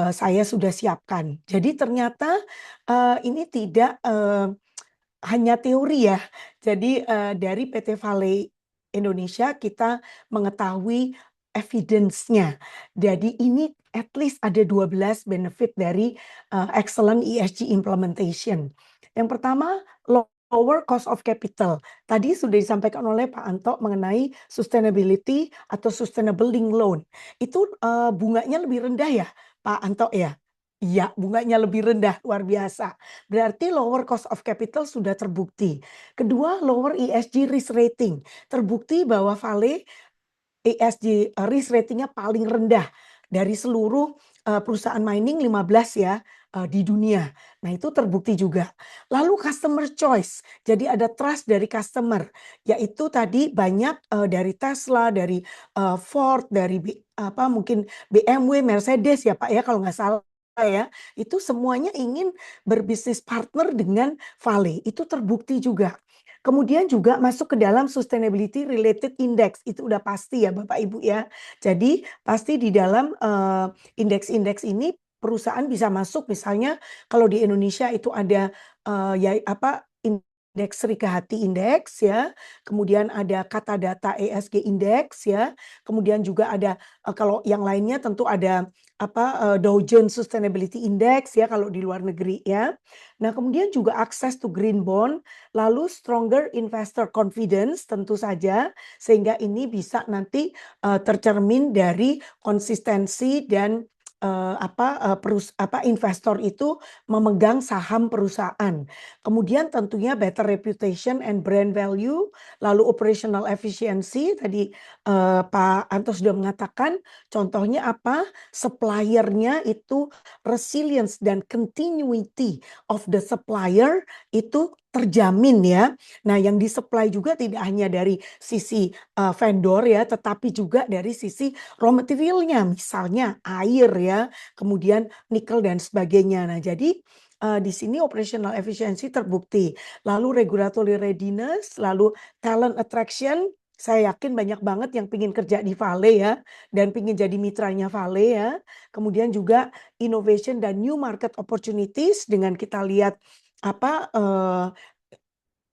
saya sudah siapkan. Jadi ternyata ini tidak hanya teori ya. Jadi dari PT Vale Indonesia kita mengetahui evidence-nya. Jadi ini at least ada 12 benefit dari excellent ESG implementation. Yang pertama, lower cost of capital. Tadi sudah disampaikan oleh Pak Anto mengenai sustainability atau sustainable link loan. Itu bunganya lebih rendah ya, Pak Anto ya? Iya, bunganya lebih rendah, luar biasa. Berarti lower cost of capital sudah terbukti. Kedua, lower ESG risk rating. Terbukti bahwa Vale ESG risk ratingnya paling rendah dari seluruh perusahaan mining 15 ya di dunia. Nah, itu terbukti juga. Lalu customer choice. Jadi ada trust dari customer, yaitu tadi banyak dari Tesla, dari Ford, dari mungkin BMW, Mercedes ya Pak ya kalau nggak salah ya. Itu semuanya ingin berbisnis partner dengan Vale. Itu terbukti juga. Kemudian juga masuk ke dalam sustainability related index. Itu udah pasti ya Bapak Ibu ya. Jadi pasti di dalam indeks-indeks ini perusahaan bisa masuk, misalnya kalau di Indonesia itu ada indeks Serikahati Indeks ya, kemudian ada Kata Data ESG Index ya, kemudian juga ada kalau yang lainnya tentu ada Dow Jones Sustainability Index ya kalau di luar negeri ya. Nah, kemudian juga access to green bond, lalu stronger investor confidence tentu saja, sehingga ini bisa nanti tercermin dari konsistensi dan investor itu memegang saham perusahaan. Kemudian tentunya better reputation and brand value, lalu operational efficiency. Tadi Pak Anto sudah mengatakan contohnya apa? Suppliernya itu resilience dan continuity of the supplier itu terjamin ya. Nah, yang disupply juga tidak hanya dari sisi vendor ya, tetapi juga dari sisi raw materialnya, misalnya air ya, kemudian nikel dan sebagainya. Nah, jadi di sini operational efficiency terbukti. Lalu regulatory readiness, lalu talent attraction. Saya yakin banyak banget yang pingin kerja di Vale ya, dan pingin jadi mitranya Vale ya. Kemudian juga innovation dan new market opportunities dengan kita lihat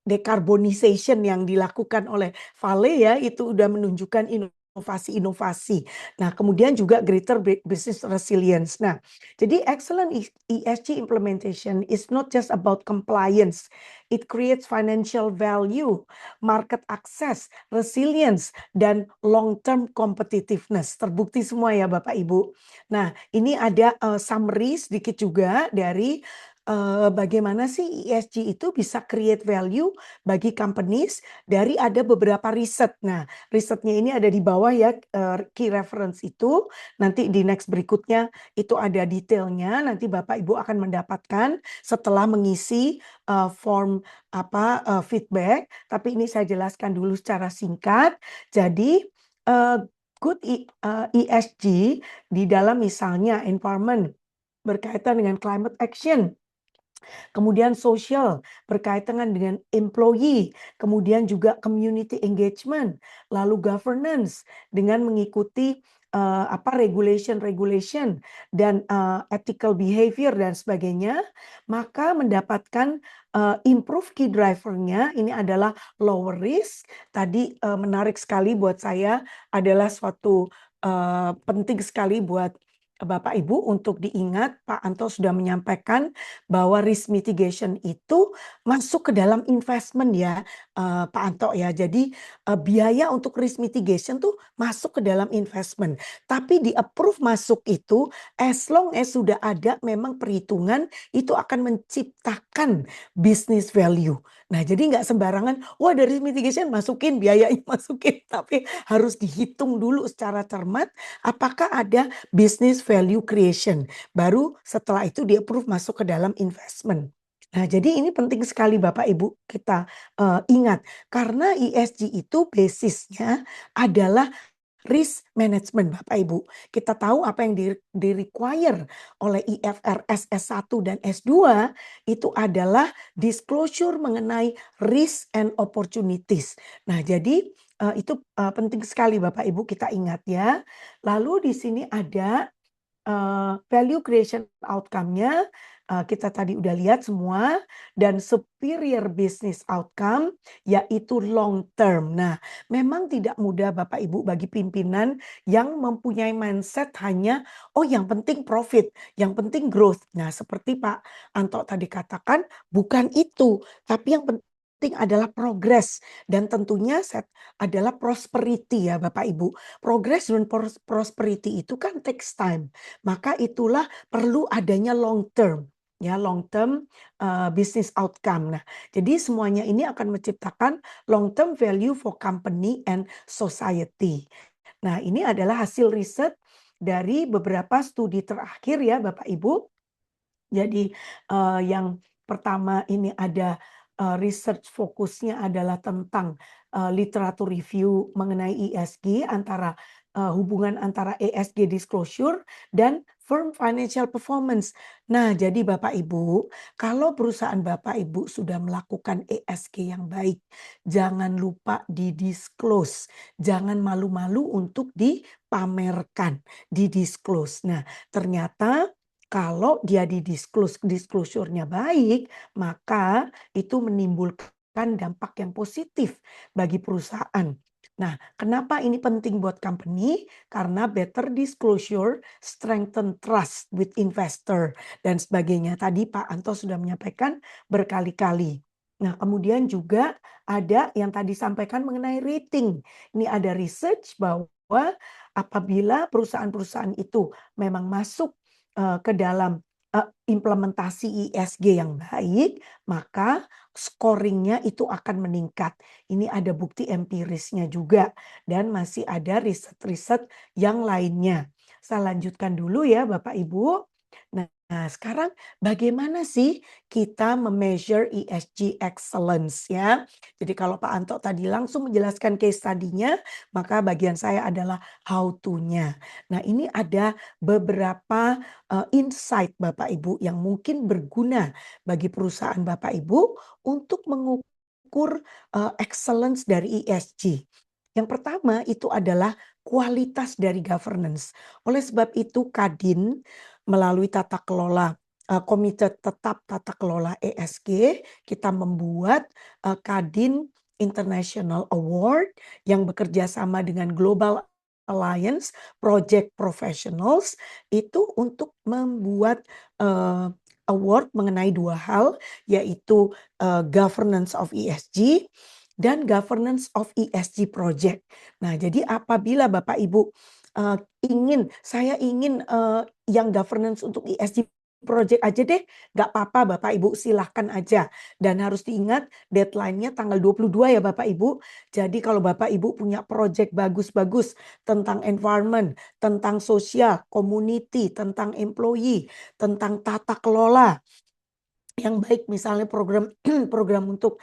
decarbonization yang dilakukan oleh Vale ya, itu udah menunjukkan inovasi-inovasi. Nah, kemudian juga greater business resilience. Nah, jadi excellent ESG implementation is not just about compliance. It creates financial value, market access, resilience, dan long-term competitiveness. Terbukti semua ya Bapak Ibu. Nah, ini ada summary sedikit juga dari bagaimana sih ESG itu bisa create value bagi companies dari ada beberapa riset. Nah, risetnya ini ada di bawah ya, key reference itu. Nanti di next berikutnya itu ada detailnya. Nanti Bapak Ibu akan mendapatkan setelah mengisi form feedback. Tapi ini saya jelaskan dulu secara singkat. Jadi good ESG di dalam misalnya environment berkaitan dengan climate action. Kemudian social berkaitan dengan employee, kemudian juga community engagement, lalu governance dengan mengikuti regulation dan ethical behavior dan sebagainya, maka mendapatkan improve key drivernya ini adalah lower risk. Tadi menarik sekali buat saya, adalah suatu penting sekali buat Bapak Ibu untuk diingat, Pak Anto sudah menyampaikan bahwa risk mitigation itu masuk ke dalam investment ya, Pak Anto ya. Jadi biaya untuk risk mitigation tuh masuk ke dalam investment. Tapi di approve masuk itu as long as sudah ada memang perhitungan itu akan menciptakan business value. Nah, jadi nggak sembarangan, wah dari risk mitigation masukin biayanya masukin, tapi harus dihitung dulu secara cermat apakah ada business value creation. Baru setelah itu di approve masuk ke dalam investment. Nah, jadi ini penting sekali Bapak Ibu kita ingat karena ESG itu basisnya adalah risk management Bapak Ibu. Kita tahu apa yang di-require oleh IFRS S1 dan S2 itu adalah disclosure mengenai risk and opportunities. Nah, jadi itu penting sekali Bapak Ibu kita ingat ya. Lalu di sini ada value creation outcome-nya kita tadi udah lihat semua dan superior business outcome yaitu long term. Nah, memang tidak mudah Bapak Ibu bagi pimpinan yang mempunyai mindset hanya oh yang penting profit, yang penting growth. Nah, seperti Pak Anto tadi katakan bukan itu, tapi yang penting adalah progress dan tentunya adalah prosperity ya Bapak Ibu. Progress dan prosperity itu kan takes time. Maka itulah perlu adanya long term ya long term business outcome. Nah, jadi semuanya ini akan menciptakan long term value for company and society. Nah, ini adalah hasil riset dari beberapa studi terakhir ya Bapak Ibu. Jadi yang pertama ini ada research fokusnya adalah tentang literatur review mengenai ESG antara hubungan antara ESG disclosure dan firm financial performance. Nah, jadi Bapak Ibu, kalau perusahaan Bapak Ibu sudah melakukan ESG yang baik, jangan lupa di-disclose. Jangan malu-malu untuk dipamerkan, di-disclose. Nah, ternyata kalau dia disclosure-nya baik, maka itu menimbulkan dampak yang positif bagi perusahaan. Nah, kenapa ini penting buat company? Karena better disclosure strengthen trust with investor dan sebagainya. Tadi Pak Anto sudah menyampaikan berkali-kali. Nah, kemudian juga ada yang tadi sampaikan mengenai rating. Ini ada research bahwa apabila perusahaan-perusahaan itu memang masuk ke dalam implementasi ESG yang baik, maka scoringnya itu akan meningkat. Ini ada bukti empirisnya juga dan masih ada riset-riset yang lainnya. Saya lanjutkan dulu ya Bapak Ibu. Nah, sekarang bagaimana sih kita measure ESG excellence ya? Jadi kalau Pak Anto tadi langsung menjelaskan case study-nya, maka bagian saya adalah how to-nya. Nah, ini ada beberapa insight Bapak Ibu yang mungkin berguna bagi perusahaan Bapak Ibu untuk mengukur excellence dari ESG. Yang pertama itu adalah kualitas dari governance. Oleh sebab itu Kadin melalui tata kelola Komite Tetap Tata Kelola ESG kita membuat Kadin International Award yang bekerja sama dengan Global Alliance Project Professionals itu untuk membuat award mengenai dua hal yaitu governance of ESG dan governance of ESG project. Nah, jadi apabila Bapak Ibu saya ingin yang governance untuk ESG project aja deh, nggak apa-apa Bapak Ibu silahkan aja. Dan harus diingat deadline-nya tanggal 22 ya Bapak Ibu. Jadi kalau Bapak Ibu punya project bagus-bagus tentang environment, tentang sosial, community, tentang employee, tentang tata kelola yang baik misalnya program program untuk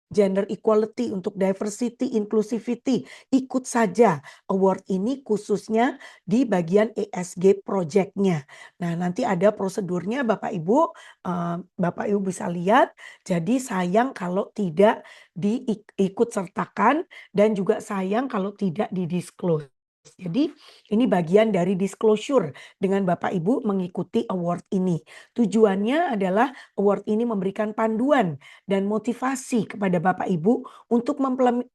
gender equality, untuk diversity, inclusivity, ikut saja award ini khususnya di bagian ESG project-nya. Nah, nanti ada prosedurnya Bapak Ibu bisa lihat. Jadi sayang kalau tidak diikut sertakan dan juga sayang kalau tidak didisclose. Jadi ini bagian dari disclosure dengan Bapak Ibu mengikuti award ini. Tujuannya adalah award ini memberikan panduan dan motivasi kepada Bapak Ibu untuk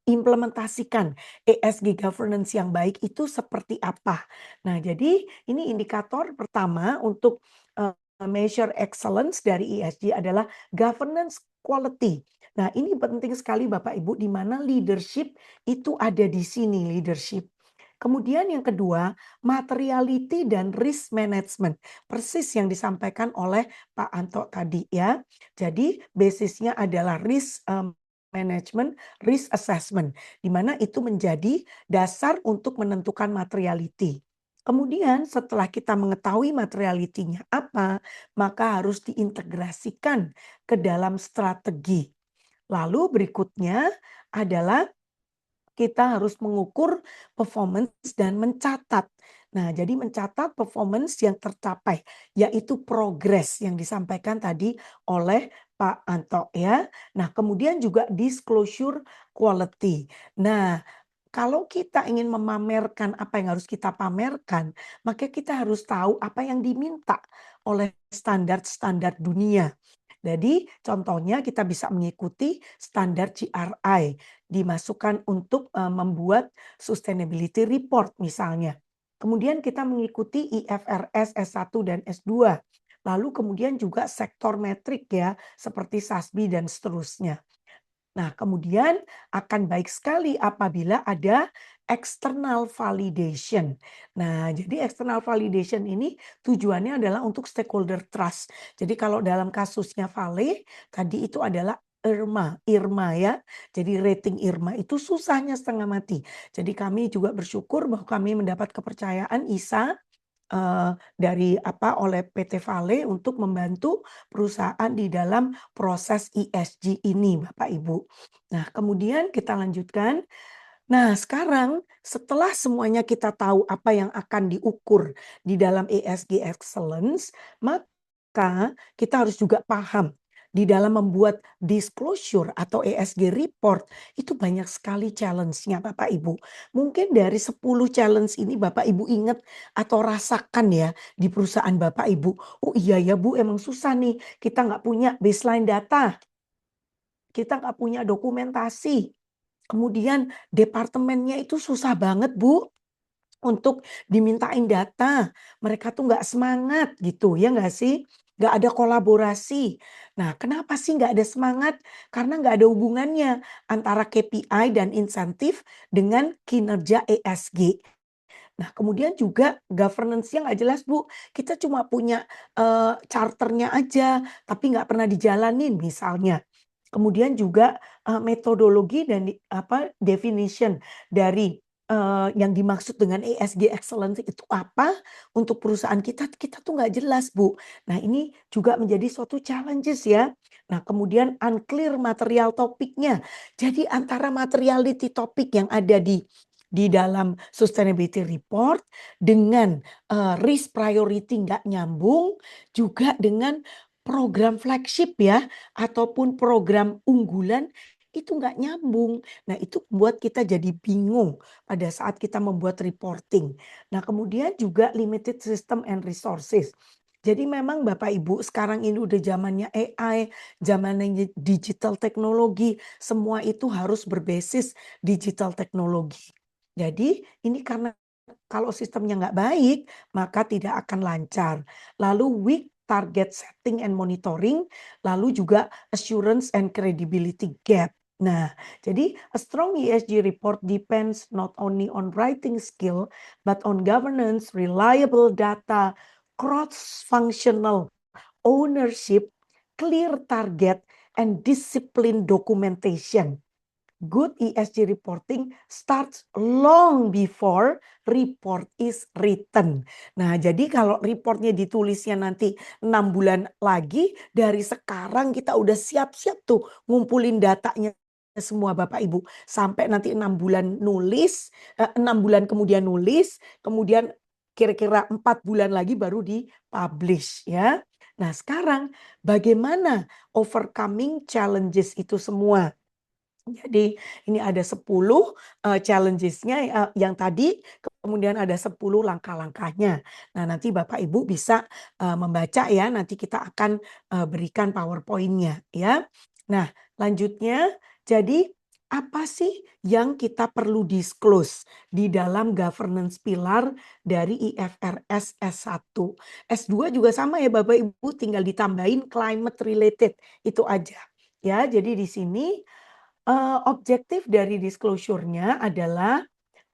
implementasikan ESG governance yang baik itu seperti apa. Nah, jadi ini indikator pertama untuk measure excellence dari ESG adalah governance quality. Nah, ini penting sekali Bapak Ibu, di mana leadership itu ada di sini, leadership. Kemudian yang kedua, materiality dan risk management. Persis yang disampaikan oleh Pak Anto tadi ya. Jadi basisnya adalah risk management, risk assessment, di mana itu menjadi dasar untuk menentukan materiality. Kemudian setelah kita mengetahui materiality-nya apa, maka harus diintegrasikan ke dalam strategi. Lalu berikutnya adalah kita harus mengukur performance dan mencatat. Nah, jadi mencatat performance yang tercapai, yaitu progres yang disampaikan tadi oleh Pak Anto ya. Nah, kemudian juga disclosure quality. Nah, kalau kita ingin memamerkan apa yang harus kita pamerkan, maka kita harus tahu apa yang diminta oleh standar-standar dunia. Jadi contohnya kita bisa mengikuti standar GRI, dimasukkan untuk membuat sustainability report misalnya. Kemudian kita mengikuti IFRS S1 dan S2. Lalu kemudian juga sektor metrik ya, seperti SASB dan seterusnya. Nah, kemudian akan baik sekali apabila ada external validation. Nah, jadi external validation ini tujuannya adalah untuk stakeholder trust. Jadi kalau dalam kasusnya Vale, tadi itu adalah IRMA ya. Jadi rating IRMA itu susahnya setengah mati. Jadi kami juga bersyukur bahwa kami mendapat kepercayaan ISA dari oleh PT Vale untuk membantu perusahaan di dalam proses ESG ini, Bapak Ibu. Nah, kemudian kita lanjutkan. Nah, sekarang setelah semuanya kita tahu apa yang akan diukur di dalam ESG excellence, maka kita harus juga paham di dalam membuat disclosure atau ESG report itu banyak sekali challenge-nya Bapak Ibu. Mungkin dari 10 challenge ini Bapak Ibu ingat atau rasakan ya di perusahaan Bapak Ibu. Oh iya ya Bu, emang susah nih. Kita nggak punya baseline data. Kita nggak punya dokumentasi. Kemudian departemennya itu susah banget Bu untuk dimintain data. Mereka tuh nggak semangat gitu ya nggak sih? Nggak ada kolaborasi. Nah, kenapa sih nggak ada semangat? Karena nggak ada hubungannya antara KPI dan insentif dengan kinerja ESG. Nah, kemudian juga governance-nya nggak jelas, Bu. Kita cuma punya charternya aja, tapi nggak pernah dijalanin misalnya. Kemudian juga metodologi dan definition dari yang dimaksud dengan ESG excellence itu apa untuk perusahaan kita tuh nggak jelas, Bu. Nah, ini juga menjadi suatu challenges ya. Nah, kemudian unclear material topiknya. Jadi antara materiality topik yang ada di dalam sustainability report dengan risk priority nggak nyambung, juga dengan program flagship ya, ataupun program unggulan itu nggak nyambung. Nah, itu buat kita jadi bingung pada saat kita membuat reporting. Nah, kemudian juga limited system and resources. Jadi memang Bapak Ibu sekarang ini udah zamannya AI, zamannya digital teknologi, semua itu harus berbasis digital teknologi. Jadi ini karena kalau sistemnya nggak baik, maka tidak akan lancar. Lalu weak target setting and monitoring, lalu juga assurance and credibility gap. Nah, jadi a strong ESG report depends not only on writing skill, but on governance, reliable data, cross-functional ownership, clear target, and discipline documentation. Good ESG reporting starts long before report is written. Nah, jadi kalau reportnya ditulisnya nanti 6 bulan lagi, dari sekarang kita udah siap-siap tuh ngumpulin datanya semua Bapak Ibu. Sampai nanti 6 bulan nulis, 6 bulan kemudian nulis, kemudian kira-kira 4 bulan lagi baru di-publish ya. Nah, sekarang bagaimana overcoming challenges itu semua? Jadi ini ada 10 challenges-nya yang tadi, kemudian ada 10 langkah-langkahnya. Nah, nanti Bapak Ibu bisa membaca ya, nanti kita akan berikan PowerPoint-nya ya. Nah, lanjutnya jadi apa sih yang kita perlu disclose di dalam governance pilar dari IFRS S1? S2 juga sama ya Bapak Ibu, tinggal ditambahin climate related, itu aja. Ya, jadi di sini objektif dari disclosure-nya adalah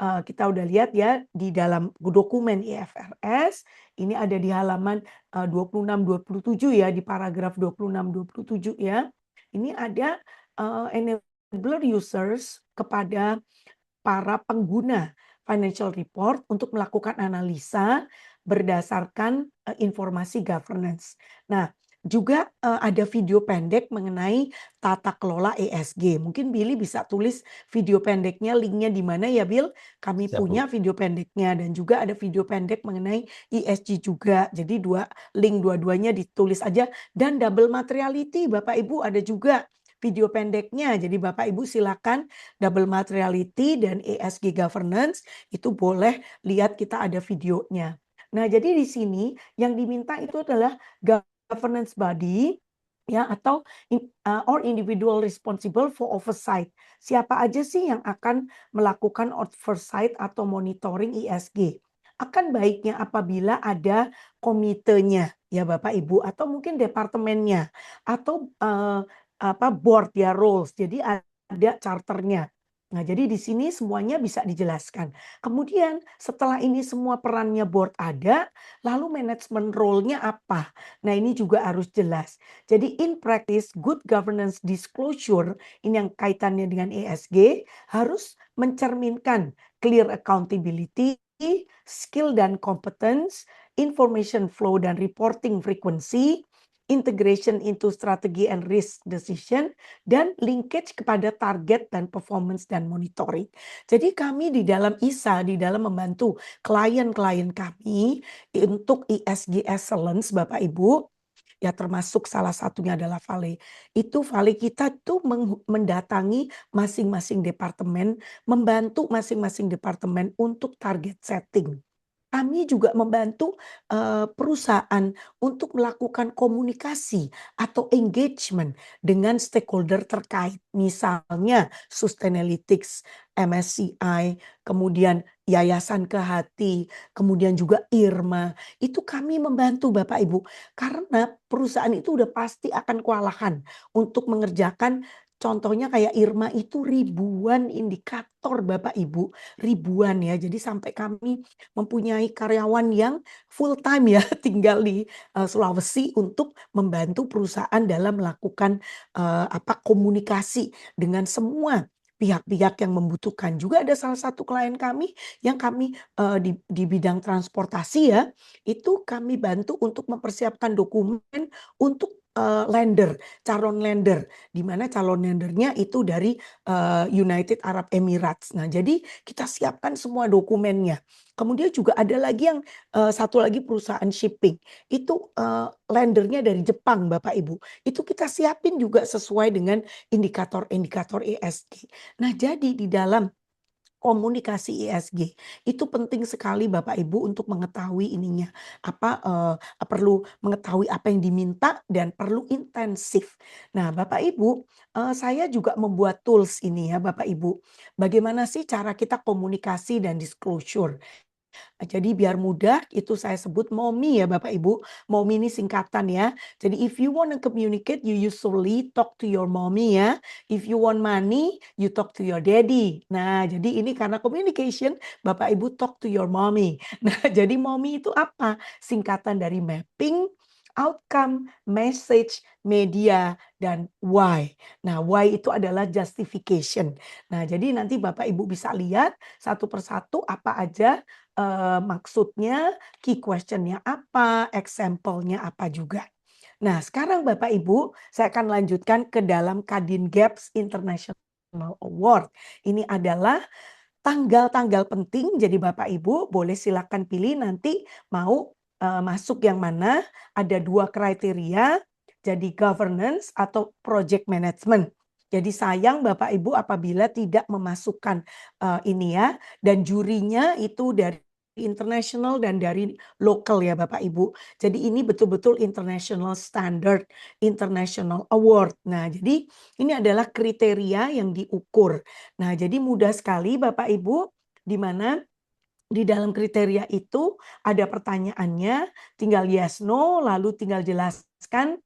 kita udah lihat ya di dalam dokumen IFRS, ini ada di halaman 26-27 ya, di paragraf 26-27 ya. Ini ada enabler users kepada para pengguna financial report untuk melakukan analisa berdasarkan informasi governance. Nah, juga ada video pendek mengenai tata kelola ESG. Mungkin Billy bisa tulis video pendeknya, linknya di mana ya Bill? Kami Siap, Bu. punya video pendeknya dan juga ada video pendek mengenai ESG juga. Jadi link dua-duanya ditulis aja dan double materiality Bapak Ibu ada juga video pendeknya. Jadi Bapak Ibu silakan double materiality dan ESG governance itu boleh lihat kita ada videonya. Nah, jadi di sini yang diminta itu adalah governance body ya atau or individual responsible for oversight. Siapa aja sih yang akan melakukan oversight atau monitoring ESG? Akan baiknya apabila ada komitenya ya Bapak Ibu atau mungkin departemennya atau board ya roles. Jadi ada charternya. Nah, jadi di sini semuanya bisa dijelaskan. Kemudian setelah ini semua perannya board ada, lalu manajemen role-nya apa? Nah, ini juga harus jelas. Jadi in practice, good governance disclosure, ini yang kaitannya dengan ESG, harus mencerminkan clear accountability, skill dan competence, information flow dan reporting frequency, integration into strategi and risk decision, dan linkage kepada target dan performance dan monitoring. Jadi kami di dalam ISA, di dalam membantu klien-klien kami untuk ESG excellence Bapak Ibu, ya termasuk salah satunya adalah Vale. Itu Vale kita tuh mendatangi masing-masing departemen, membantu masing-masing departemen untuk target setting. Kami juga membantu perusahaan untuk melakukan komunikasi atau engagement dengan stakeholder terkait. Misalnya Sustainalytics, MSCI, kemudian Yayasan Kehati, kemudian juga IRMA. Itu kami membantu Bapak Ibu. Karena perusahaan itu udah pasti akan kewalahan untuk mengerjakan. Contohnya kayak IRMA itu ribuan indikator Bapak Ibu. Ribuan ya. Jadi sampai kami mempunyai karyawan yang full time ya tinggal di Sulawesi untuk membantu perusahaan dalam melakukan komunikasi dengan semua pihak-pihak yang membutuhkan. Juga ada salah satu klien kami yang kami di bidang transportasi ya, itu kami bantu untuk mempersiapkan dokumen untuk lender, calon lender, di mana calon lendernya itu dari United Arab Emirates. Nah, jadi kita siapkan semua dokumennya. Kemudian juga ada lagi yang satu lagi perusahaan shipping. Itu lendernya dari Jepang Bapak Ibu. Itu kita siapin juga sesuai dengan indikator-indikator ESG. Nah, jadi di dalam komunikasi ESG itu penting sekali Bapak Ibu untuk mengetahui ininya perlu mengetahui apa yang diminta dan perlu intensif. Nah, Bapak Ibu, saya juga membuat tools ini ya Bapak Ibu. Bagaimana sih cara kita komunikasi dan disclosure? Jadi biar mudah itu saya sebut MOMI ya Bapak Ibu. MOMI ini singkatan ya. Jadi if you want to communicate, you usually talk to your mommy ya. If you want money, you talk to your daddy. Nah, jadi ini karena communication, Bapak Ibu talk to your mommy. Nah, jadi MOMI itu apa? Singkatan dari mapping, outcome, message, media, dan why. Nah, why itu adalah justification. Nah, jadi nanti Bapak Ibu bisa lihat satu persatu apa aja maksudnya, key question-nya apa, example-nya apa juga. Nah, sekarang Bapak Ibu, saya akan lanjutkan ke dalam Kadin Gaps International Award. Ini adalah tanggal-tanggal penting, jadi Bapak Ibu boleh silakan pilih nanti mau masuk yang mana. Ada 2 kriteria, jadi governance atau project management. Jadi sayang Bapak Ibu apabila tidak memasukkan ini ya, dan jurinya itu dari international dan dari lokal ya Bapak Ibu. Jadi ini betul-betul international standard, international award. Nah, jadi ini adalah kriteria yang diukur. Nah, jadi mudah sekali Bapak Ibu, di mana di dalam kriteria itu ada pertanyaannya, tinggal yes no, lalu tinggal jelaskan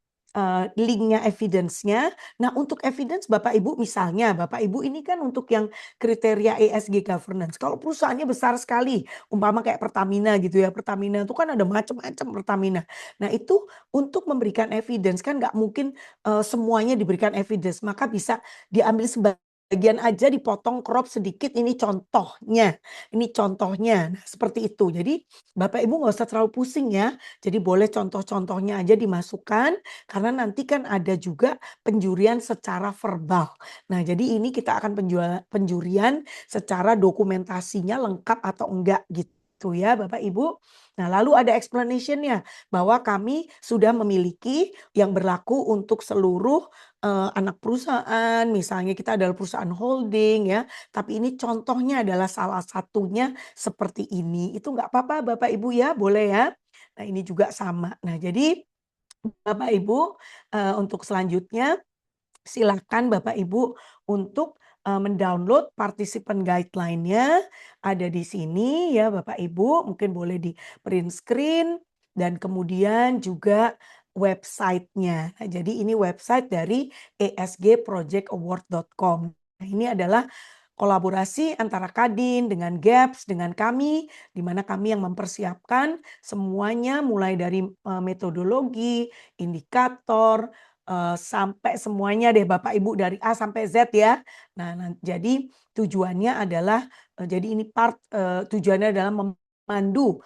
linknya, evidence-nya. Nah, untuk evidence Bapak Ibu, misalnya Bapak Ibu ini kan untuk yang kriteria ESG governance. Kalau perusahaannya besar sekali, umpama kayak Pertamina gitu ya, Pertamina itu kan ada macam-macam Pertamina. Nah, itu untuk memberikan evidence kan nggak mungkin semuanya diberikan evidence, maka bisa diambil sebagian aja, dipotong, crop sedikit. Ini contohnya. Ini contohnya. Nah, seperti itu. Jadi Bapak Ibu nggak usah terlalu pusing ya. Jadi boleh contoh-contohnya aja dimasukkan karena nanti kan ada juga penjurian secara verbal. Nah, jadi ini kita akan penjurian secara dokumentasinya lengkap atau enggak gitu ya Bapak Ibu. Nah, lalu ada explanation-nya bahwa kami sudah memiliki yang berlaku untuk seluruh anak perusahaan, misalnya kita adalah perusahaan holding ya, tapi ini contohnya adalah salah satunya seperti ini. Itu nggak apa-apa Bapak Ibu ya, boleh ya. Nah, ini juga sama. Nah, jadi Bapak Ibu untuk selanjutnya silakan Bapak Ibu untuk mendownload participant guideline-nya, ada di sini ya Bapak Ibu, mungkin boleh di print screen dan kemudian juga website-nya. Nah, jadi ini website dari esgprojectaward.com. Nah, ini adalah kolaborasi antara Kadin dengan GAPS dengan kami, di mana kami yang mempersiapkan semuanya mulai dari metodologi, indikator, sampai semuanya deh Bapak Ibu dari A sampai Z ya. Nah, jadi tujuannya adalah jadi ini tujuannya adalah memandu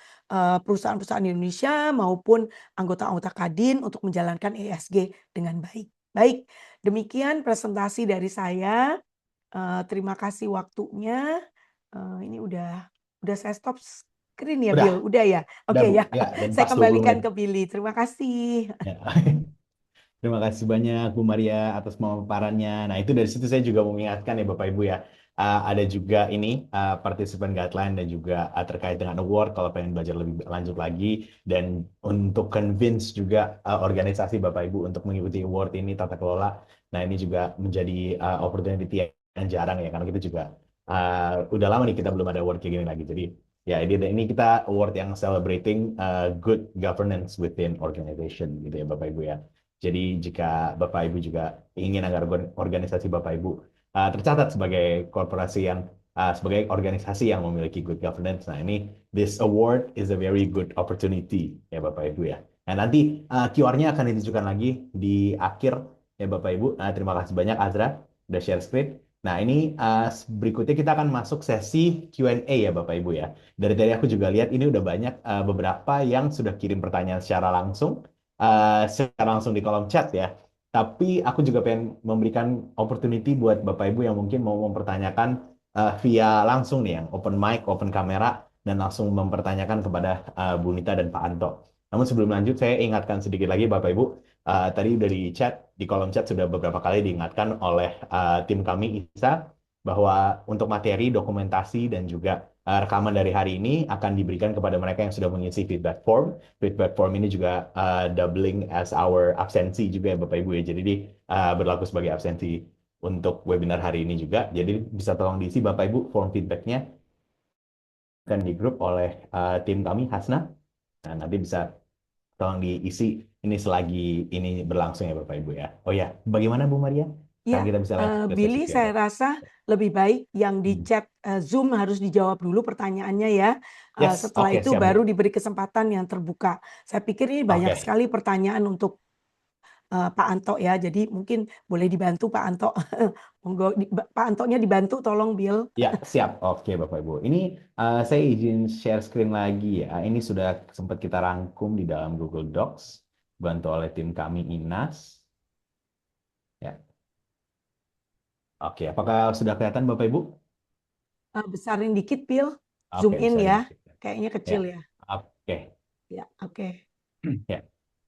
perusahaan-perusahaan Indonesia maupun anggota-anggota Kadin untuk menjalankan ESG dengan baik. Baik, demikian presentasi dari saya. Terima kasih waktunya. Ini udah saya stop screen ya, Bill? Udah, Udah ya? udah Oke Bu. ya. Ya, dan Saya pas 20 kembalikan menit. ke Billy. Terima kasih. Ya. Terima kasih banyak Bu Maria atas pemaparannya. Nah, itu dari situ saya juga mau mengingatkan ya Bapak Ibu ya. Ada juga ini participant guideline dan juga terkait dengan award kalau pengen belajar lebih lanjut lagi dan untuk convince juga organisasi Bapak Ibu untuk mengikuti award ini tata kelola. Nah, ini juga menjadi opportunity yang jarang ya karena kita juga udah lama nih kita belum ada award kayak gini lagi. Jadi ya ini kita award yang celebrating good governance within organization gitu ya Bapak Ibu ya. Jadi jika Bapak Ibu juga ingin agar organisasi Bapak Ibu tercatat sebagai korporasi yang sebagai organisasi yang memiliki good governance, nah ini this award is a very good opportunity ya Bapak Ibu ya. Nah nanti QR-nya akan ditunjukkan lagi di akhir ya Bapak Ibu. Terima kasih banyak Azra udah share screen. Nah ini berikutnya kita akan masuk sesi Q&A ya Bapak Ibu ya. Dari tadi aku juga lihat ini udah banyak beberapa yang sudah kirim pertanyaan secara langsung secara langsung di kolom chat ya. Tapi aku juga pengen memberikan opportunity buat Bapak Ibu yang mungkin mau mempertanyakan via langsung nih yang open mic, open kamera dan langsung mempertanyakan kepada Bu Nita dan Pak Anto. Namun sebelum lanjut saya ingatkan sedikit lagi Bapak Ibu, tadi udah di chat, di kolom chat sudah beberapa kali diingatkan oleh tim kami ISA bahwa untuk materi, dokumentasi dan juga rekaman dari hari ini akan diberikan kepada mereka yang sudah mengisi feedback form. Feedback form ini juga doubling as our absensi juga ya Bapak Ibu ya. Jadi berlaku sebagai absensi untuk webinar hari ini juga. Jadi bisa tolong diisi Bapak Ibu form feedbacknya akan di grup oleh tim kami Hasna. Nah, nanti bisa tolong diisi ini selagi ini berlangsung ya Bapak Ibu ya. Oh ya, bagaimana Bu Maria? Ya, Sekarang kita bisa lanjut ke sesi Billy, Q&A. saya rasa lebih baik yang di chat Zoom harus dijawab dulu pertanyaannya ya. Yes, Setelah oke, itu siap Bu. baru diberi kesempatan yang terbuka. Saya pikir ini banyak Oke. sekali pertanyaan untuk Pak Anto ya. Jadi mungkin boleh dibantu Pak Anto. Monggo Pak Antonya dibantu tolong Bill. Ya, siap. Oke, Bapak Ibu. Ini saya izin share screen lagi ya. Ini sudah sempat kita rangkum di dalam Google Docs, bantu oleh tim kami Inas. Ya. Oke, apakah sudah kelihatan Bapak Ibu? Besarin dikit Bill. Oke, Zoom in bisa ya. dikit. Kayaknya Ya. kecil ya. Oke. Ya, oke. Ya.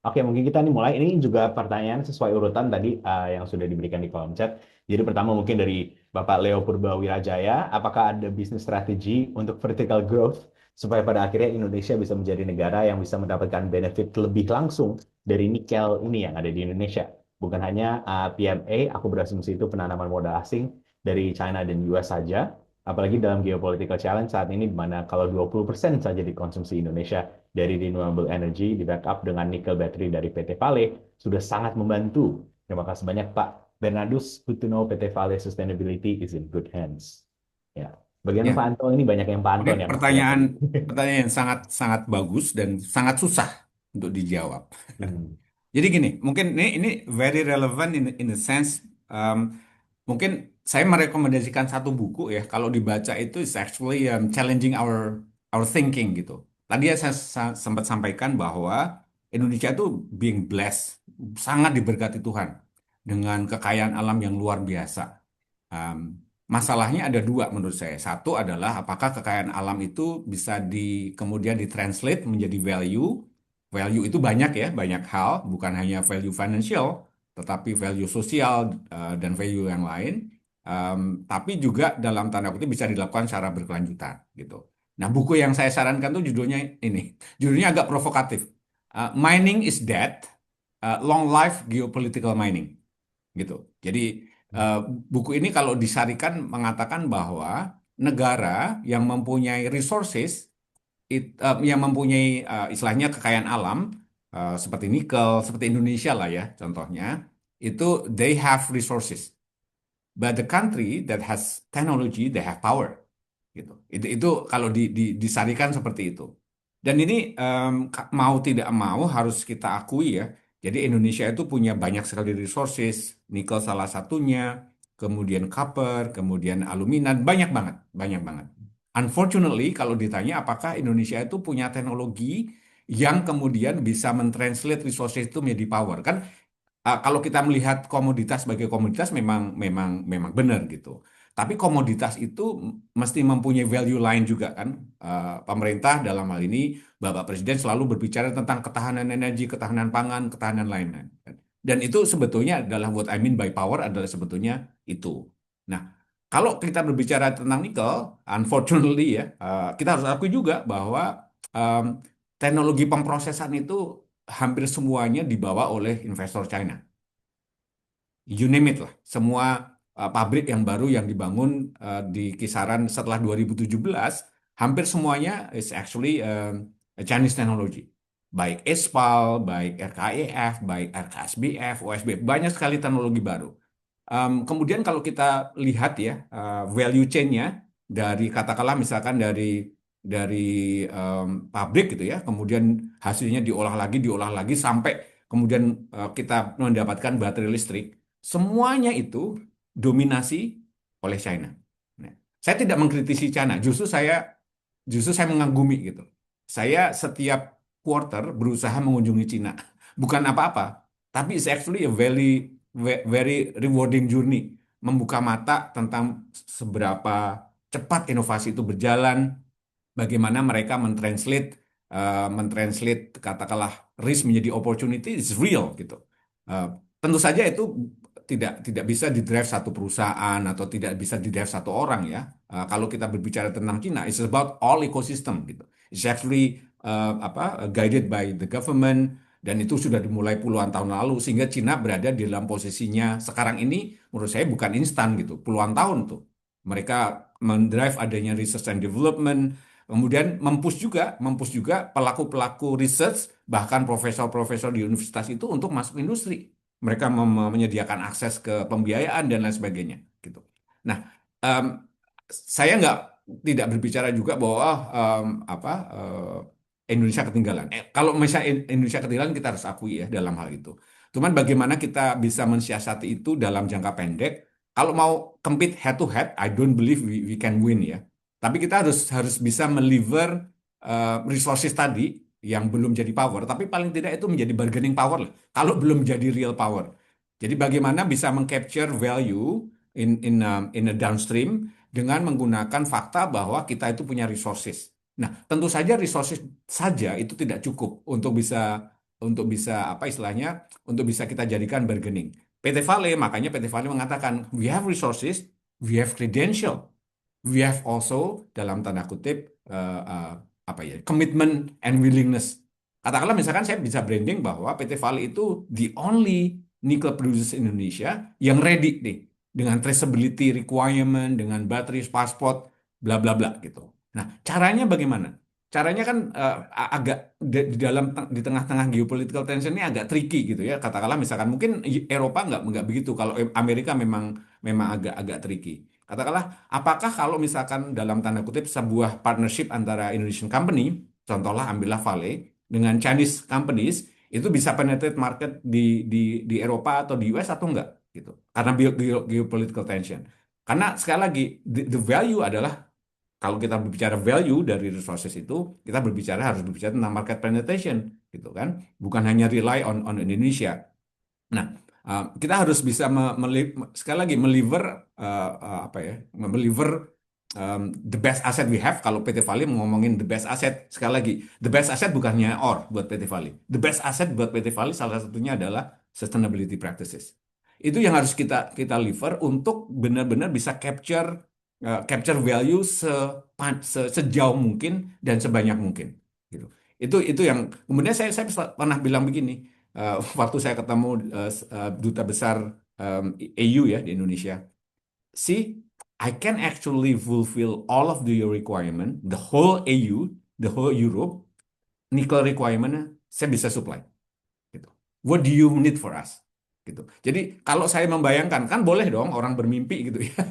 Oke, mungkin kita nih mulai. Ini juga pertanyaan sesuai urutan tadi yang sudah diberikan di kolom chat. Jadi pertama mungkin dari Bapak Leo Purba-Wirajaya, apakah ada bisnis strategi untuk vertical growth supaya pada akhirnya Indonesia bisa menjadi negara yang bisa mendapatkan benefit lebih langsung dari nikel ini yang ada di Indonesia. Bukan hanya PMA, aku berasumsi itu penanaman modal asing dari China dan US saja, apalagi dalam geopolitical challenge saat ini di mana kalau 20% saja dikonsumsi Indonesia dari renewable energy di backup dengan nikel battery dari PT Vale sudah sangat membantu. Terima kasih banyak Pak Bernardus. Good to know PT Vale Sustainability is in good hands. Ya, bagian Pak Ya, Anto ini banyak yang Pak Anto oke, nih yang masih pertanyaan ready. pertanyaan yang sangat sangat bagus dan sangat susah untuk dijawab. Hmm. Jadi gini, mungkin ini very relevant in the sense, um, mungkin saya merekomendasikan satu buku ya, kalau dibaca itu is actually challenging our thinking gitu. Tadi ya saya sempat sampaikan bahwa Indonesia itu being blessed, sangat diberkati Tuhan dengan kekayaan alam yang luar biasa. Um, Masalahnya ada dua menurut saya. Satu adalah apakah kekayaan alam itu bisa kemudian ditranslate menjadi value. Value itu banyak ya, banyak hal, bukan hanya value financial, tetapi value sosial dan value yang lain. Tapi juga dalam tanda kutip bisa dilakukan secara berkelanjutan gitu. Nah, buku yang saya sarankan tuh judulnya ini, judulnya agak provokatif. Mining is Dead, Long Life Geopolitical Mining gitu. Jadi eh, buku ini kalau disarikan mengatakan bahwa negara yang mempunyai resources, yang mempunyai istilahnya kekayaan alam seperti nikel, seperti Indonesia lah ya contohnya, itu they have resources. But the country that has technology, they have power. Gitu. Itu kalau disarikan seperti itu. Dan ini mau tidak mau harus kita akui ya. Jadi Indonesia itu punya banyak sekali resources, nikel salah satunya, kemudian copper, kemudian alumina, banyak banget, banyak banget. Unfortunately, kalau ditanya apakah Indonesia itu punya teknologi yang kemudian bisa mentranslate resources itu menjadi power, kan kalau kita melihat komoditas sebagai komoditas memang memang memang benar gitu. Tapi komoditas itu mesti mempunyai value lain juga kan. Pemerintah dalam hal ini Bapak Presiden selalu berbicara tentang ketahanan energi, ketahanan pangan, ketahanan lain-lain. Dan itu sebetulnya adalah what I mean by power adalah sebetulnya itu. Nah, kalau kita berbicara tentang nikel, unfortunately ya, kita harus akui juga bahwa em, teknologi pemrosesan itu hampir semuanya dibawa oleh investor China. You name it lah. Semua pabrik yang baru yang dibangun di kisaran setelah 2017, hampir semuanya is actually Chinese technology. Baik ESPAL, baik RKEF, baik RKSBF, OSB, banyak sekali teknologi baru. Kemudian kalau kita lihat ya value chain-nya dari katakanlah misalkan dari pabrik gitu ya, kemudian hasilnya diolah lagi sampai kemudian kita mendapatkan baterai listrik, semuanya itu dominasi oleh China. Nah, saya tidak mengkritisi China, justru saya mengagumi gitu. Saya setiap quarter berusaha mengunjungi Cina, bukan apa-apa, tapi it's actually a very rewarding journey, membuka mata tentang seberapa cepat inovasi itu berjalan, bagaimana mereka mentranslate katakanlah risk menjadi opportunity is real gitu. Eh, Tentu saja itu tidak bisa didrive satu perusahaan atau tidak bisa didrive satu orang ya. Kalau kita berbicara tentang China, it's about all ecosystem gitu. It's actually guided by the government dan itu sudah dimulai puluhan tahun lalu sehingga China berada di dalam posisinya sekarang ini menurut saya bukan instan gitu, puluhan tahun tuh. Mereka mendrive adanya research and development, kemudian mempush juga pelaku-pelaku research, bahkan profesor-profesor di universitas itu untuk masuk industri. Mereka menyediakan akses ke pembiayaan dan lain sebagainya, gitu. Nah, em, saya tidak berbicara juga bahwa Indonesia ketinggalan. Kalau misalnya Indonesia ketinggalan, kita harus akui ya dalam hal itu. Cuman bagaimana kita bisa mensiasati itu dalam jangka pendek? Kalau mau compete head to head, I don't believe we can win ya. Tapi kita harus bisa meliver resources tadi yang belum jadi power, tapi paling tidak itu menjadi bargaining power lah. Kalau belum jadi real power. Jadi bagaimana bisa mengcapture value in a downstream dengan menggunakan fakta bahwa kita itu punya resources. Nah, tentu saja resources saja itu tidak cukup untuk bisa apa istilahnya untuk bisa kita jadikan bargaining. PT Vale, makanya PT Vale mengatakan, we have resources, we have credential, we have also dalam tanda kutip apa ya, commitment and willingness. Katakanlah misalkan saya bisa branding bahwa PT Vale itu the only nickel producers Indonesia yang ready nih dengan traceability requirement, dengan battery passport, bla bla bla gitu. Nah, caranya bagaimana? Caranya kan agak di dalam di tengah-tengah geopolitical tension ini agak tricky gitu ya. Katakanlah misalkan mungkin Eropa nggak begitu. Kalau Amerika memang memang agak tricky. Katakanlah, apakah kalau misalkan dalam tanda kutip sebuah partnership antara Indonesian company, contohlah ambillah Vale dengan Chinese companies, itu bisa penetrate market di Eropa atau di US atau enggak gitu. Karena geopolitical tension. Karena sekali lagi the value adalah kalau kita berbicara value dari resources itu, kita harus berbicara tentang market penetration gitu kan. Bukan hanya rely on Indonesia. Nah, kita harus bisa sekali lagi apa ya, meliver the best asset we have. Kalau PT Vale ngomongin the best asset, sekali lagi, the best asset bukannya ore buat PT Vale. The best asset buat PT Vale salah satunya adalah sustainability practices. Itu yang harus kita liver untuk benar-benar bisa capture value sejauh mungkin dan sebanyak mungkin. Gitu. Itu yang kemudian saya pernah bilang begini waktu saya ketemu duta besar EU ya di Indonesia. See, I can actually fulfill all of your requirement, the whole EU, the whole Europe, nickel requirement saya bisa supply. Gitu. What do you need for us? Gitu. Jadi kalau saya membayangkan kan boleh dong orang bermimpi gitu ya.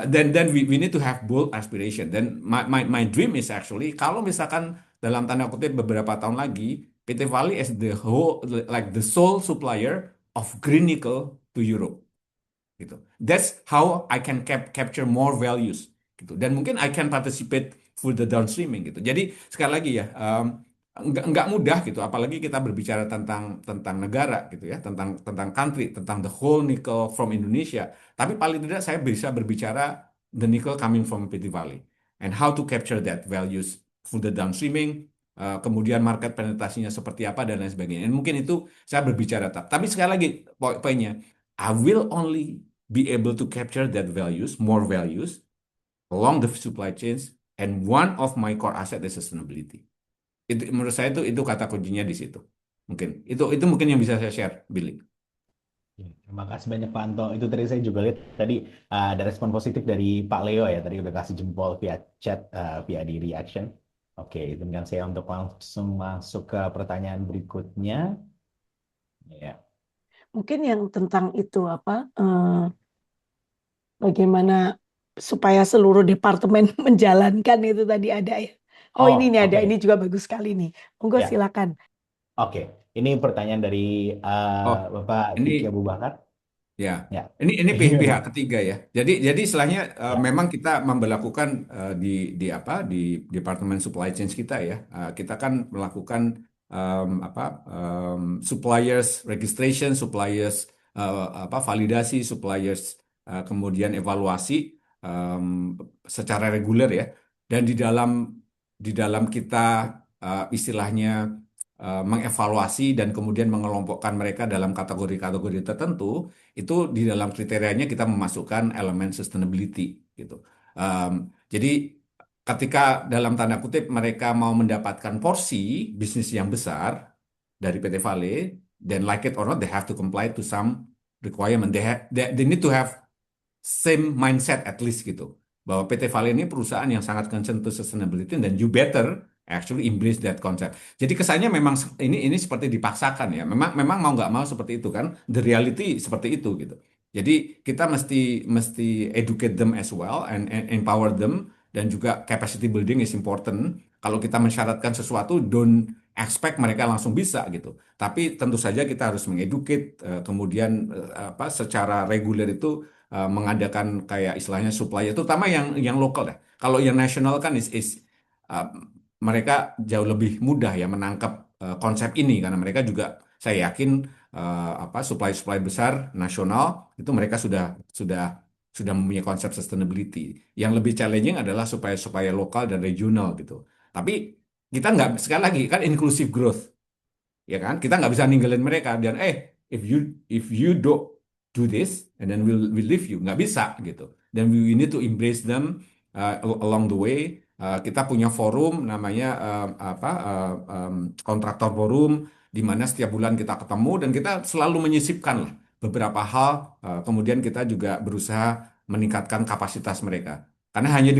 Then we need to have bold aspiration. Dan my dream is actually kalau misalkan dalam tanda kutip beberapa tahun lagi PT Vale is the whole like the sole supplier of green nickel to Europe gitu. That's how I can capture more values gitu. Dan mungkin I can participate for the downstreaming gitu. Jadi sekali lagi ya, nggak mudah gitu. Apalagi kita berbicara tentang negara gitu ya, tentang country, tentang the whole nickel from Indonesia. Tapi paling tidak saya bisa berbicara the nickel coming from PT Vale and how to capture that values for the downstreaming. Kemudian market penetrasinya seperti apa dan lain sebagainya. Dan mungkin itu saya berbicara tapi sekali lagi poinnya I will only be able to capture that values, more values along the supply chains, and one of my core asset is sustainability. Itu menurut saya itu kata kuncinya di situ. Mungkin itu mungkin yang bisa saya share, Billy. Ya, terima kasih banyak Pak Anto. Itu tadi saya juga lihat tadi ada respon positif dari Pak Leo ya. Tadi udah kasih jempol via chat, via di reaction. Oke, izinkan saya untuk langsung masuk ke pertanyaan berikutnya. Ya. Mungkin yang tentang itu apa bagaimana supaya seluruh departemen menjalankan itu tadi ada ya. Oh ini Oh, nih ada, oke. ini juga bagus sekali nih. Monggo Ya, silakan. oke. Ini pertanyaan dari Oh, Bapak ini Diki Abu Bakar. ya. Ya. Ini pihak ketiga ya. Jadi istilahnya Ya. memang kita memberlakukan di apa di departemen supply chain kita ya. Kita kan melakukan apa suppliers registration, suppliers apa validasi, suppliers kemudian evaluasi em, secara reguler ya. Dan di dalam kita istilahnya mengevaluasi dan kemudian mengelompokkan mereka dalam kategori-kategori tertentu, itu di dalam kriterianya kita memasukkan elemen sustainability gitu. Jadi ketika dalam tanda kutip mereka mau mendapatkan porsi bisnis yang besar dari PT Vale, then like it or not they have to comply to some requirement. They need to have same mindset at least gitu. Bahwa PT Vale ini perusahaan yang sangat concern to sustainability dan you better actually embrace that concept. Jadi kesannya memang ini seperti dipaksakan ya. Memang mau nggak mau seperti itu kan. The reality seperti itu gitu. Jadi kita mesti educate them as well and empower them dan juga capacity building is important. Kalau kita mensyaratkan sesuatu, don't expect mereka langsung bisa gitu. Tapi tentu saja kita harus mengeducate, kemudian apa secara reguler itu mengadakan kayak istilahnya supply, terutama yang lokal ya. Kalau yang nasional kan uh, mereka jauh lebih mudah ya menangkap konsep ini karena mereka juga saya yakin apa supply besar nasional itu mereka sudah mempunyai konsep sustainability. Yang lebih challenging adalah supaya lokal dan regional gitu. Tapi kita nggak sekali lagi kan inclusive growth ya kan kita nggak bisa ninggalin mereka dan if you do do this and then we'll leave you. Nggak bisa gitu. Dan we need to embrace them along the way. Kita punya forum namanya kontraktor forum, di mana setiap bulan kita ketemu dan kita selalu menyisipkan lah beberapa hal. Kemudian kita juga berusaha meningkatkan kapasitas mereka. Karena hanya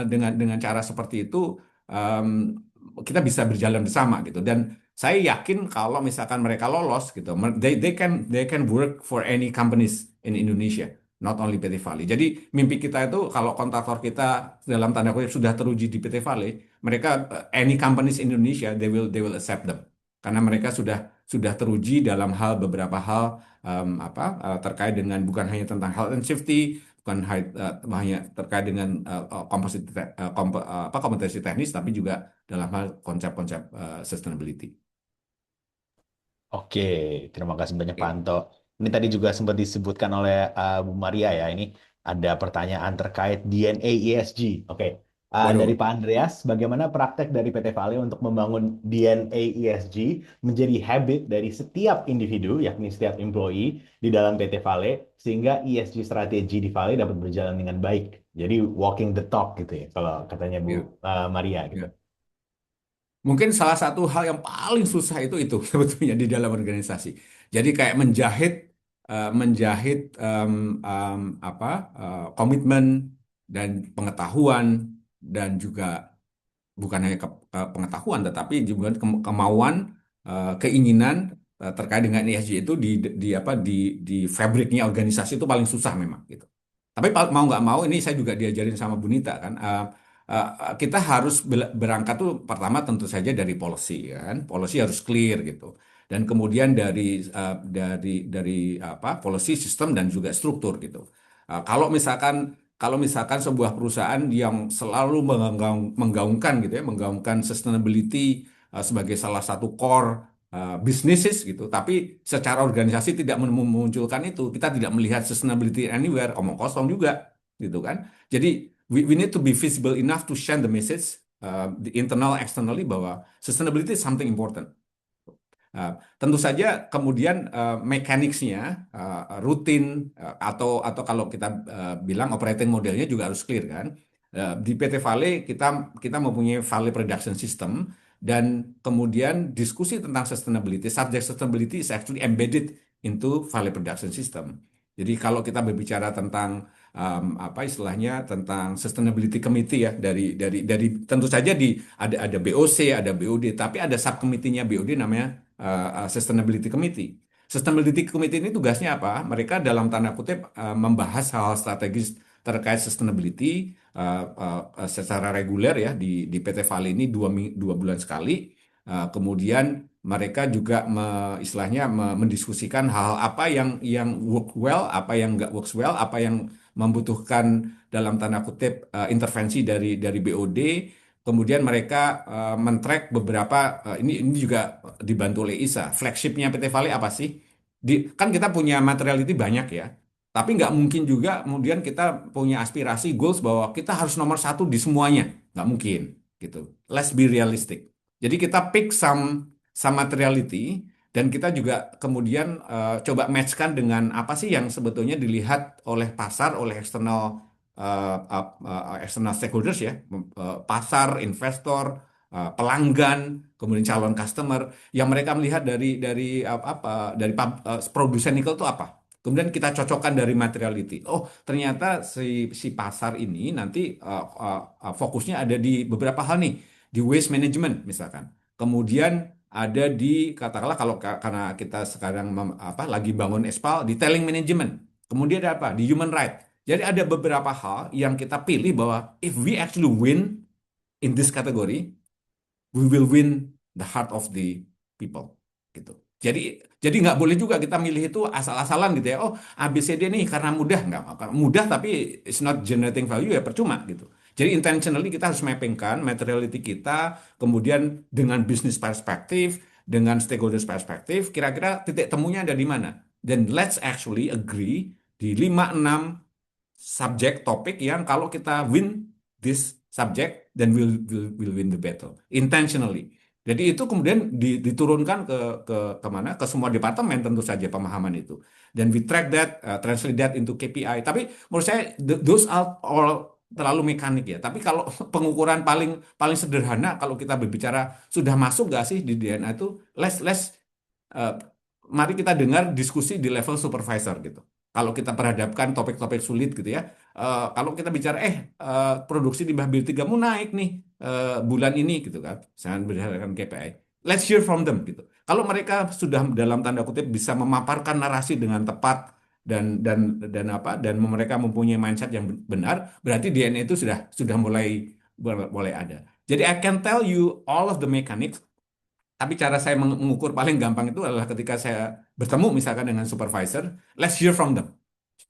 dengan cara seperti itu em, kita bisa berjalan bersama gitu. Dan saya yakin kalau misalkan mereka lolos gitu, they can work for any companies in Indonesia, not only PT Vale. Jadi mimpi kita itu kalau kontraktor kita dalam tanda kutip sudah teruji di PT Vale, mereka any companies in Indonesia they will accept them karena mereka sudah teruji dalam beberapa hal terkait dengan bukan hanya tentang health and safety, bukan hanya terkait dengan kompetensi teknis, tapi juga dalam hal konsep-konsep sustainability. Oke, terima kasih banyak Pak Oke. Anto. Ini tadi juga sempat disebutkan oleh Bu Maria ya. Ini ada pertanyaan terkait DNA ESG. Oke, dari Waduh. Pak Andreas, bagaimana praktek dari PT Vale untuk membangun DNA ESG menjadi habit dari setiap individu, yakni setiap employee di dalam PT Vale, sehingga ESG strategi di Vale dapat berjalan dengan baik. Jadi walking the talk gitu ya, kalau katanya Bu Ya, Maria gitu. ya. Mungkin salah satu hal yang paling susah itu sebetulnya di dalam organisasi. Jadi kayak menjahit apa komitmen dan pengetahuan dan juga bukan hanya pengetahuan tetapi juga kemauan, keinginan terkait dengan ESG itu di fabriknya organisasi itu paling susah memang gitu. Tapi mau nggak mau ini saya juga diajarin sama Bunita kan. Kita harus berangkat tuh pertama tentu saja dari policy kan. Policy harus clear gitu. Dan kemudian dari apa policy sistem dan juga struktur gitu. Kalau misalkan sebuah perusahaan yang selalu menggaungkan gitu ya, menggaungkan sustainability sebagai salah satu core businesses gitu, tapi secara organisasi tidak memunculkan itu, kita tidak melihat sustainability anywhere, omong kosong juga, gitu kan. Jadi we need to be visible enough to share the message the internal externally bahwa sustainability is something important. Tentu saja kemudian mechanics-nya rutin atau kalau kita bilang operating modelnya juga harus clear kan. Di PT Vale kita mempunyai Vale Production System dan kemudian diskusi tentang sustainability, subject sustainability is actually embedded into Vale Production System. Jadi kalau kita berbicara tentang apa istilahnya tentang sustainability committee ya dari tentu saja ada BOC, ada BOD, tapi ada subcommittee-nya BOD namanya Sustainability Committee. Sustainability Committee ini tugasnya apa? Mereka dalam tanda kutip membahas hal-hal strategis terkait sustainability secara reguler ya di PT Vale ini 2 bulan sekali. Kemudian mereka juga istilahnya mendiskusikan hal-hal apa yang work well, apa yang nggak works well, apa yang membutuhkan dalam tanda kutip intervensi dari BOD. Kemudian mereka men-track beberapa ini juga dibantu oleh ISA. Flagshipnya PT Vale apa sih? Kan kita punya materiality banyak ya. Tapi nggak mungkin juga kemudian kita punya aspirasi goals bahwa kita harus nomor satu di semuanya. Nggak mungkin gitu. Let's be realistic. Jadi kita pick some materiality dan kita juga kemudian coba matchkan dengan apa sih yang sebetulnya dilihat oleh pasar, oleh external stakeholders ya, pasar, investor, pelanggan, kemudian calon customer yang mereka melihat dari produsen nikel itu apa. Kemudian kita cocokkan dari materiality. Oh, ternyata si pasar ini nanti fokusnya ada di beberapa hal nih, di waste management misalkan. Kemudian ada di katakanlah kalau karena kita sekarang lagi bangun Espal di tailing management. Kemudian ada apa? Di human right. Jadi ada beberapa hal yang kita pilih bahwa if we actually win in this category, we will win the heart of the people gitu. Jadi nggak boleh juga kita milih itu asal-asalan gitu ya. Oh, ABCD nih karena mudah nggak mudah tapi it's not generating value ya percuma gitu. Jadi intentionally kita harus mappingkan materiality kita kemudian dengan bisnis perspektif, dengan stakeholders perspektif, kira-kira titik temunya ada di mana. Dan let's actually agree di 5-6 subjek topik yang kalau kita win this subject then we'll win the battle intentionally Jadi itu kemudian diturunkan ke mana? Ke semua departemen tentu saja pemahaman itu. Dan we track that, translate that into KPI. Tapi menurut saya those are all terlalu mekanik ya. Tapi kalau pengukuran paling paling sederhana kalau kita berbicara sudah masuk nggak sih di DNA itu, eh, mari kita dengar diskusi di level supervisor gitu. Kalau kita perhadapkan topik-topik sulit gitu ya. Kalau kita bicara produksi di Babil 3 naik nih bulan ini gitu kan, sangat berdasarkan KPI. Let's hear from them gitu. Kalau mereka sudah dalam tanda kutip bisa memaparkan narasi dengan tepat dan apa dan mereka mempunyai mindset yang benar, berarti DNA itu sudah mulai ada. Jadi I can tell you all of the mechanics, tapi cara saya mengukur paling gampang itu adalah ketika saya bertemu misalkan dengan supervisor, let's hear from them.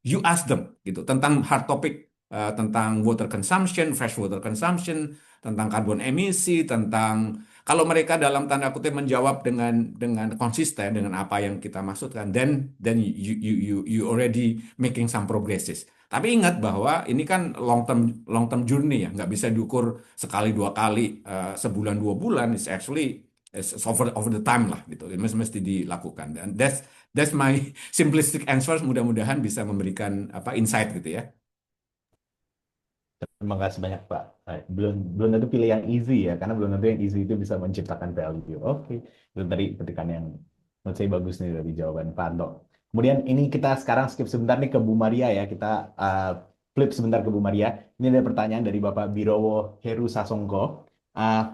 You ask them gitu tentang hard topic, tentang water consumption, fresh water consumption, tentang karbon emisi, tentang kalau mereka dalam tanda kutip menjawab dengan konsisten dengan apa yang kita maksudkan, then you already making some progresses. Tapi ingat bahwa ini kan long term journey ya, nggak bisa diukur sekali dua kali, sebulan dua bulan. It's actually it's over the time lah gitu. Mesti dilakukan. Dan that's my simplistic answers, mudah-mudahan bisa memberikan apa insight gitu ya. Terima kasih banyak Pak. Belum belum tentu pilih yang easy ya, karena belum tentu yang easy itu bisa menciptakan value. Oke, itu tadi petikan yang menurut saya bagus nih dari jawaban Pak Anto. Kemudian ini kita sekarang skip sebentar nih ke Bu Maria ya. Kita flip sebentar ke Bu Maria. Ini ada pertanyaan dari Bapak Birowo Heru Sasongko.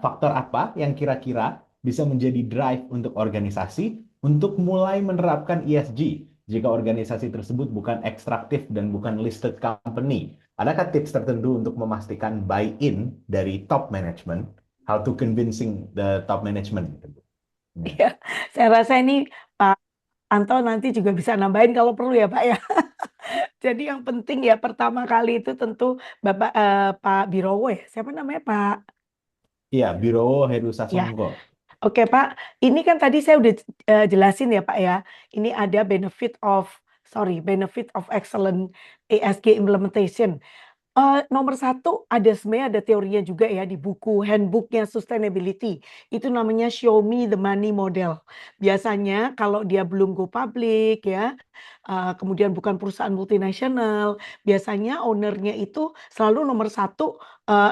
Faktor apa yang kira-kira bisa menjadi drive untuk organisasi untuk mulai menerapkan ESG jika organisasi tersebut bukan ekstraktif dan bukan listed company? Adakah tips tertentu untuk memastikan buy-in dari top management? How to convincing the top management? Iya, saya rasa ini Pak Anto nanti juga bisa nambahin kalau perlu ya Pak ya. Jadi yang penting ya pertama kali itu tentu Pak Birowo ya. Siapa namanya Pak? Iya, Biro Heru Ya, Sasongko. oke Pak. Ini kan tadi saya udah jelasin ya Pak ya. Ini ada benefit of excellent ESG implementation. Nomor satu sebenarnya ada teorinya juga ya di buku handbooknya sustainability. Itu namanya show me the money model. Biasanya kalau dia belum go public ya, kemudian bukan perusahaan multinasional, biasanya ownernya itu selalu nomor satu,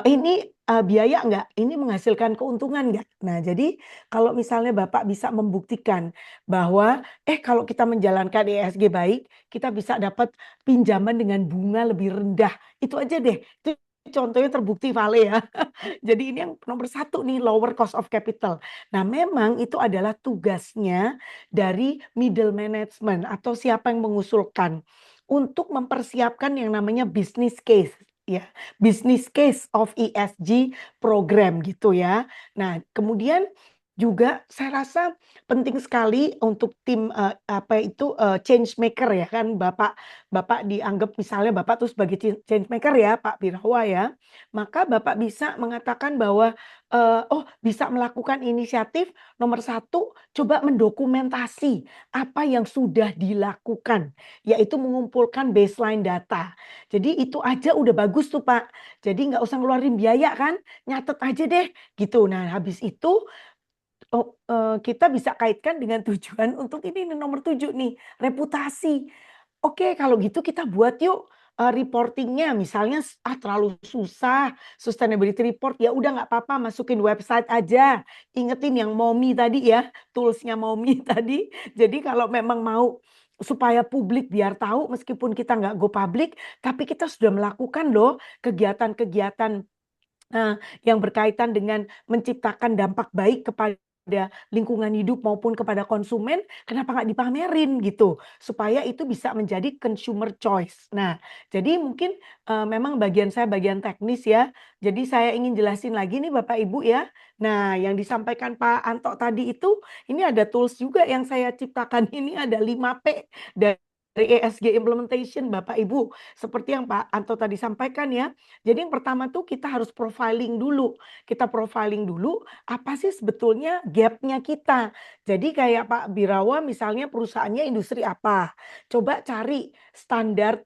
ini biaya nggak? Ini menghasilkan keuntungan nggak? Nah jadi kalau misalnya Bapak bisa membuktikan bahwa kalau kita menjalankan ESG baik, kita bisa dapat pinjaman dengan bunga lebih rendah. Itu aja deh, itu contohnya terbukti Vale ya. Jadi ini yang nomor satu nih, lower cost of capital. Nah memang itu adalah tugasnya dari middle management atau siapa yang mengusulkan untuk mempersiapkan yang namanya business case. Ya, business case of ESG program gitu ya. Nah, kemudian juga saya rasa penting sekali untuk tim change maker ya kan Bapak dianggap misalnya Bapak tuh sebagai change maker ya Pak Birawa ya. Maka Bapak bisa mengatakan bahwa bisa melakukan inisiatif nomor satu, coba mendokumentasi apa yang sudah dilakukan, yaitu mengumpulkan baseline data. Jadi itu aja udah bagus tuh Pak. Jadi nggak usah ngeluarin biaya kan, nyatet aja deh gitu. Nah habis itu kita bisa kaitkan dengan tujuan untuk ini nih nomor 7 nih, reputasi. Oke kalau gitu kita buat yuk, reporting-nya misalnya terlalu susah sustainability report, ya udah nggak apa-apa masukin website aja. Ingetin yang Momi tadi ya, tools-nya Momi tadi. Jadi kalau memang mau supaya publik biar tahu meskipun kita nggak go public, tapi kita sudah melakukan loh kegiatan-kegiatan yang berkaitan dengan menciptakan dampak baik kepada lingkungan hidup maupun kepada konsumen, kenapa nggak dipamerin gitu, supaya itu bisa menjadi consumer choice. Nah, jadi mungkin memang bagian saya bagian teknis ya, jadi saya ingin jelasin lagi nih Bapak Ibu ya. Nah, yang disampaikan Pak Anto tadi itu, ini ada tools juga yang saya ciptakan ini ada 5P dari ESG implementation Bapak Ibu. Seperti yang Pak Anto tadi sampaikan ya. Jadi yang pertama tuh kita harus profiling dulu. Kita profiling dulu apa sih sebetulnya gap-nya kita. Jadi kayak Pak Birawa misalnya perusahaannya industri apa. Coba cari standar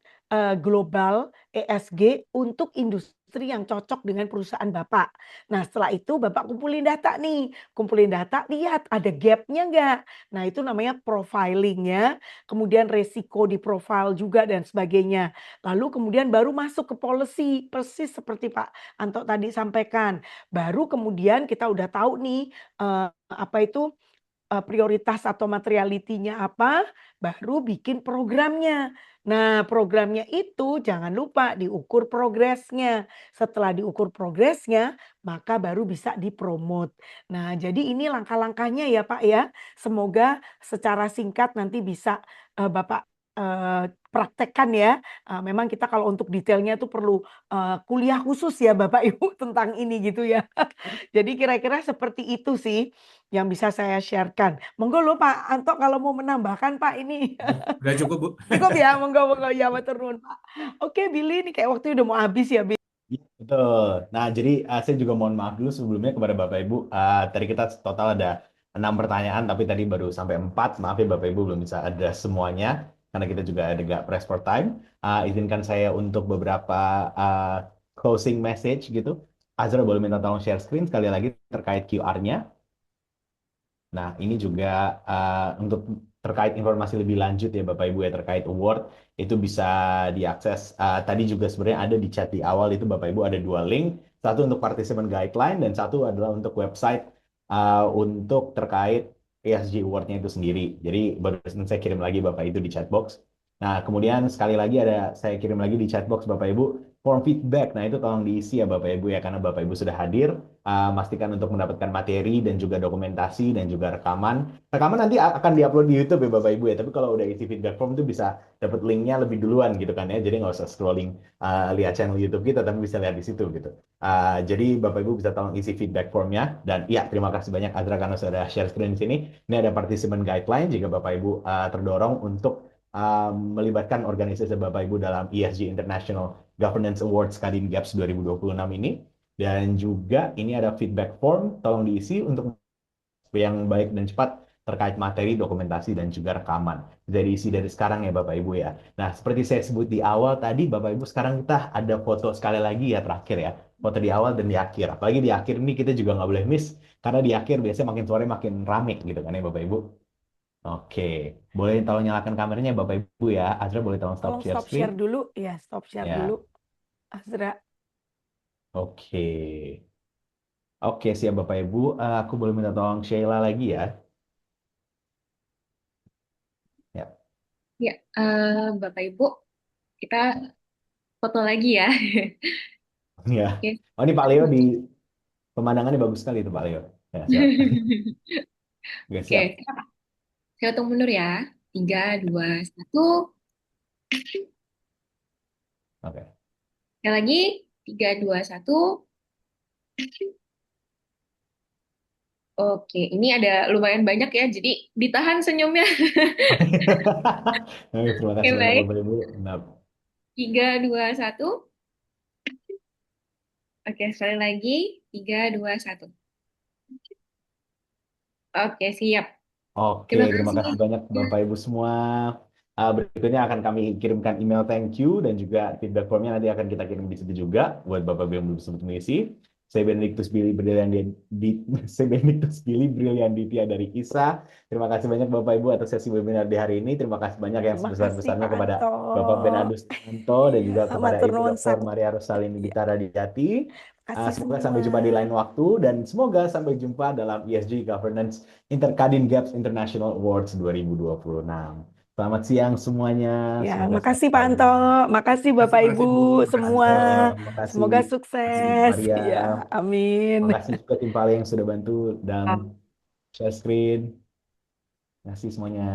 global ESG untuk industri yang cocok dengan perusahaan Bapak. Nah, setelah itu Bapak kumpulin data nih, kumpulin data, lihat ada gap-nya nggak. Nah, itu namanya profiling ya. Kemudian resiko di profile juga dan sebagainya. Lalu kemudian baru masuk ke policy, persis seperti Pak Anto tadi sampaikan. Baru kemudian kita udah tahu nih apa itu prioritas atau materialitinya apa, baru bikin programnya. Nah, programnya itu jangan lupa diukur progresnya. Setelah diukur progresnya, maka baru bisa dipromot. Nah, jadi ini langkah-langkahnya ya Pak ya. Semoga secara singkat nanti bisa Bapak praktekkan ya. Memang kita kalau untuk detailnya itu perlu kuliah khusus ya Bapak Ibu tentang ini gitu ya. Jadi kira-kira seperti itu sih yang bisa saya share-kan. Monggo loh Pak Anto kalau mau menambahkan Pak ini. Udah cukup, Bu. Cukup ya, monggo monggo ya matur nuwun Pak. Oke Billy ini kayak waktu udah mau habis ya Billy. Iya, betul. Nah, jadi saya juga mohon maaf dulu sebelumnya kepada Bapak Ibu. Tadi kita total ada 6 pertanyaan, tapi tadi baru sampai 4. Maaf ya Bapak Ibu belum bisa ada semuanya, karena kita juga ada nggak press for time. Izinkan saya untuk beberapa closing message gitu. Azra boleh minta tolong share screen sekali lagi terkait QR-nya. Nah, ini juga untuk terkait informasi lebih lanjut ya Bapak Ibu ya terkait award itu bisa diakses. Tadi juga sebenarnya ada di chat di awal itu Bapak Ibu ada 2 link, satu untuk participant guideline dan satu adalah untuk website untuk terkait ESG award-nya itu sendiri. Jadi barusan saya kirim lagi Bapak itu di chat box. Nah, kemudian sekali lagi saya kirim lagi di chat box Bapak Ibu form feedback. Nah, itu tolong diisi ya Bapak Ibu ya karena Bapak Ibu sudah hadir. Pastikan untuk mendapatkan materi dan juga dokumentasi dan juga rekaman. Rekaman nanti akan diupload di YouTube ya Bapak Ibu ya. Tapi kalau udah isi feedback form itu bisa dapat linknya lebih duluan gitu kan ya. Jadi nggak usah scrolling lihat channel YouTube kita, tapi bisa lihat di situ gitu. Jadi Bapak Ibu bisa tolong isi feedback formnya. Dan iya terima kasih banyak Azra karena sudah share screen di sini. Ini ada participant guideline jika Bapak Ibu terdorong untuk melibatkan organisasi Bapak Ibu dalam ESG International Governance Awards Kadin Gaps 2026 ini. Dan juga ini ada feedback form, tolong diisi untuk yang baik dan cepat terkait materi, dokumentasi, dan juga rekaman. Bisa diisi dari sekarang ya Bapak Ibu ya. Nah, seperti saya sebut di awal tadi, Bapak Ibu sekarang kita ada foto sekali lagi ya terakhir ya. Foto di awal dan di akhir. Apalagi di akhir ini kita juga nggak boleh miss, karena di akhir biasanya makin sore makin rame gitu kan ya Bapak Ibu. Oke, boleh tolong nyalakan kameranya Bapak Ibu ya. Azra boleh tolong stop Tolong share stop screen. share dulu. Ya, stop share dulu. Ya, Azra. oke. Oke, siap Bapak Ibu. Aku boleh minta tolong Sheila lagi ya. Ya, Ya, Bapak Ibu, kita foto lagi ya. ya. Oke. Oh, ini Pak Leo di pemandangannya bagus sekali itu Pak Leo. Ya, siap. Oke, Oke, siap. saya hitung mundur ya. 3, 2, 1. Oke. Sekali lagi, 3, 2, 1. Oke, ini ada lumayan banyak ya, jadi ditahan senyumnya. Oke, terima Oke, kasih banyak baik. Bapak Ibu. Nah, 3, 2, 1. Oke, sekali lagi. 3, 2, 1. Oke, siap. oke, Terima terima kasih. kasih banyak Bapak Ibu semua. Berikutnya akan kami kirimkan email thank you dan juga feedback formnya nanti akan kita kirim di situ juga buat Bapak Ibu yang belum sempat mengisi. Saya Benedictus Billy Brilian di saya Benedictus Billy Brilian Ditya dari KISA. Terima kasih banyak Bapak Ibu atas sesi webinar di hari ini. Terima kasih banyak yang Terima kasih sebesar-besarnya Pak kepada Anto. Bapak Benadus Anto dan Ya, juga kepada matur Ibu nuwun Dr. sangat. Maria Rosalini Ya, Ditara Dijati. kasih Semoga semua. sampai jumpa di lain waktu dan semoga sampai jumpa dalam ESG Governance Kadin Gaps International Awards 2026. Selamat siang semuanya. Ya, Semoga sehat makasih Pak selalu. Anto, makasih Bapak Terima Ibu kasih, Bu. Terima kasih, semua. Bu. Makasih, Semoga makasih Bu sukses. Maria. Ya, amin. Makasih juga tim Pale yang sudah bantu dalam share screen. Terima kasih semuanya.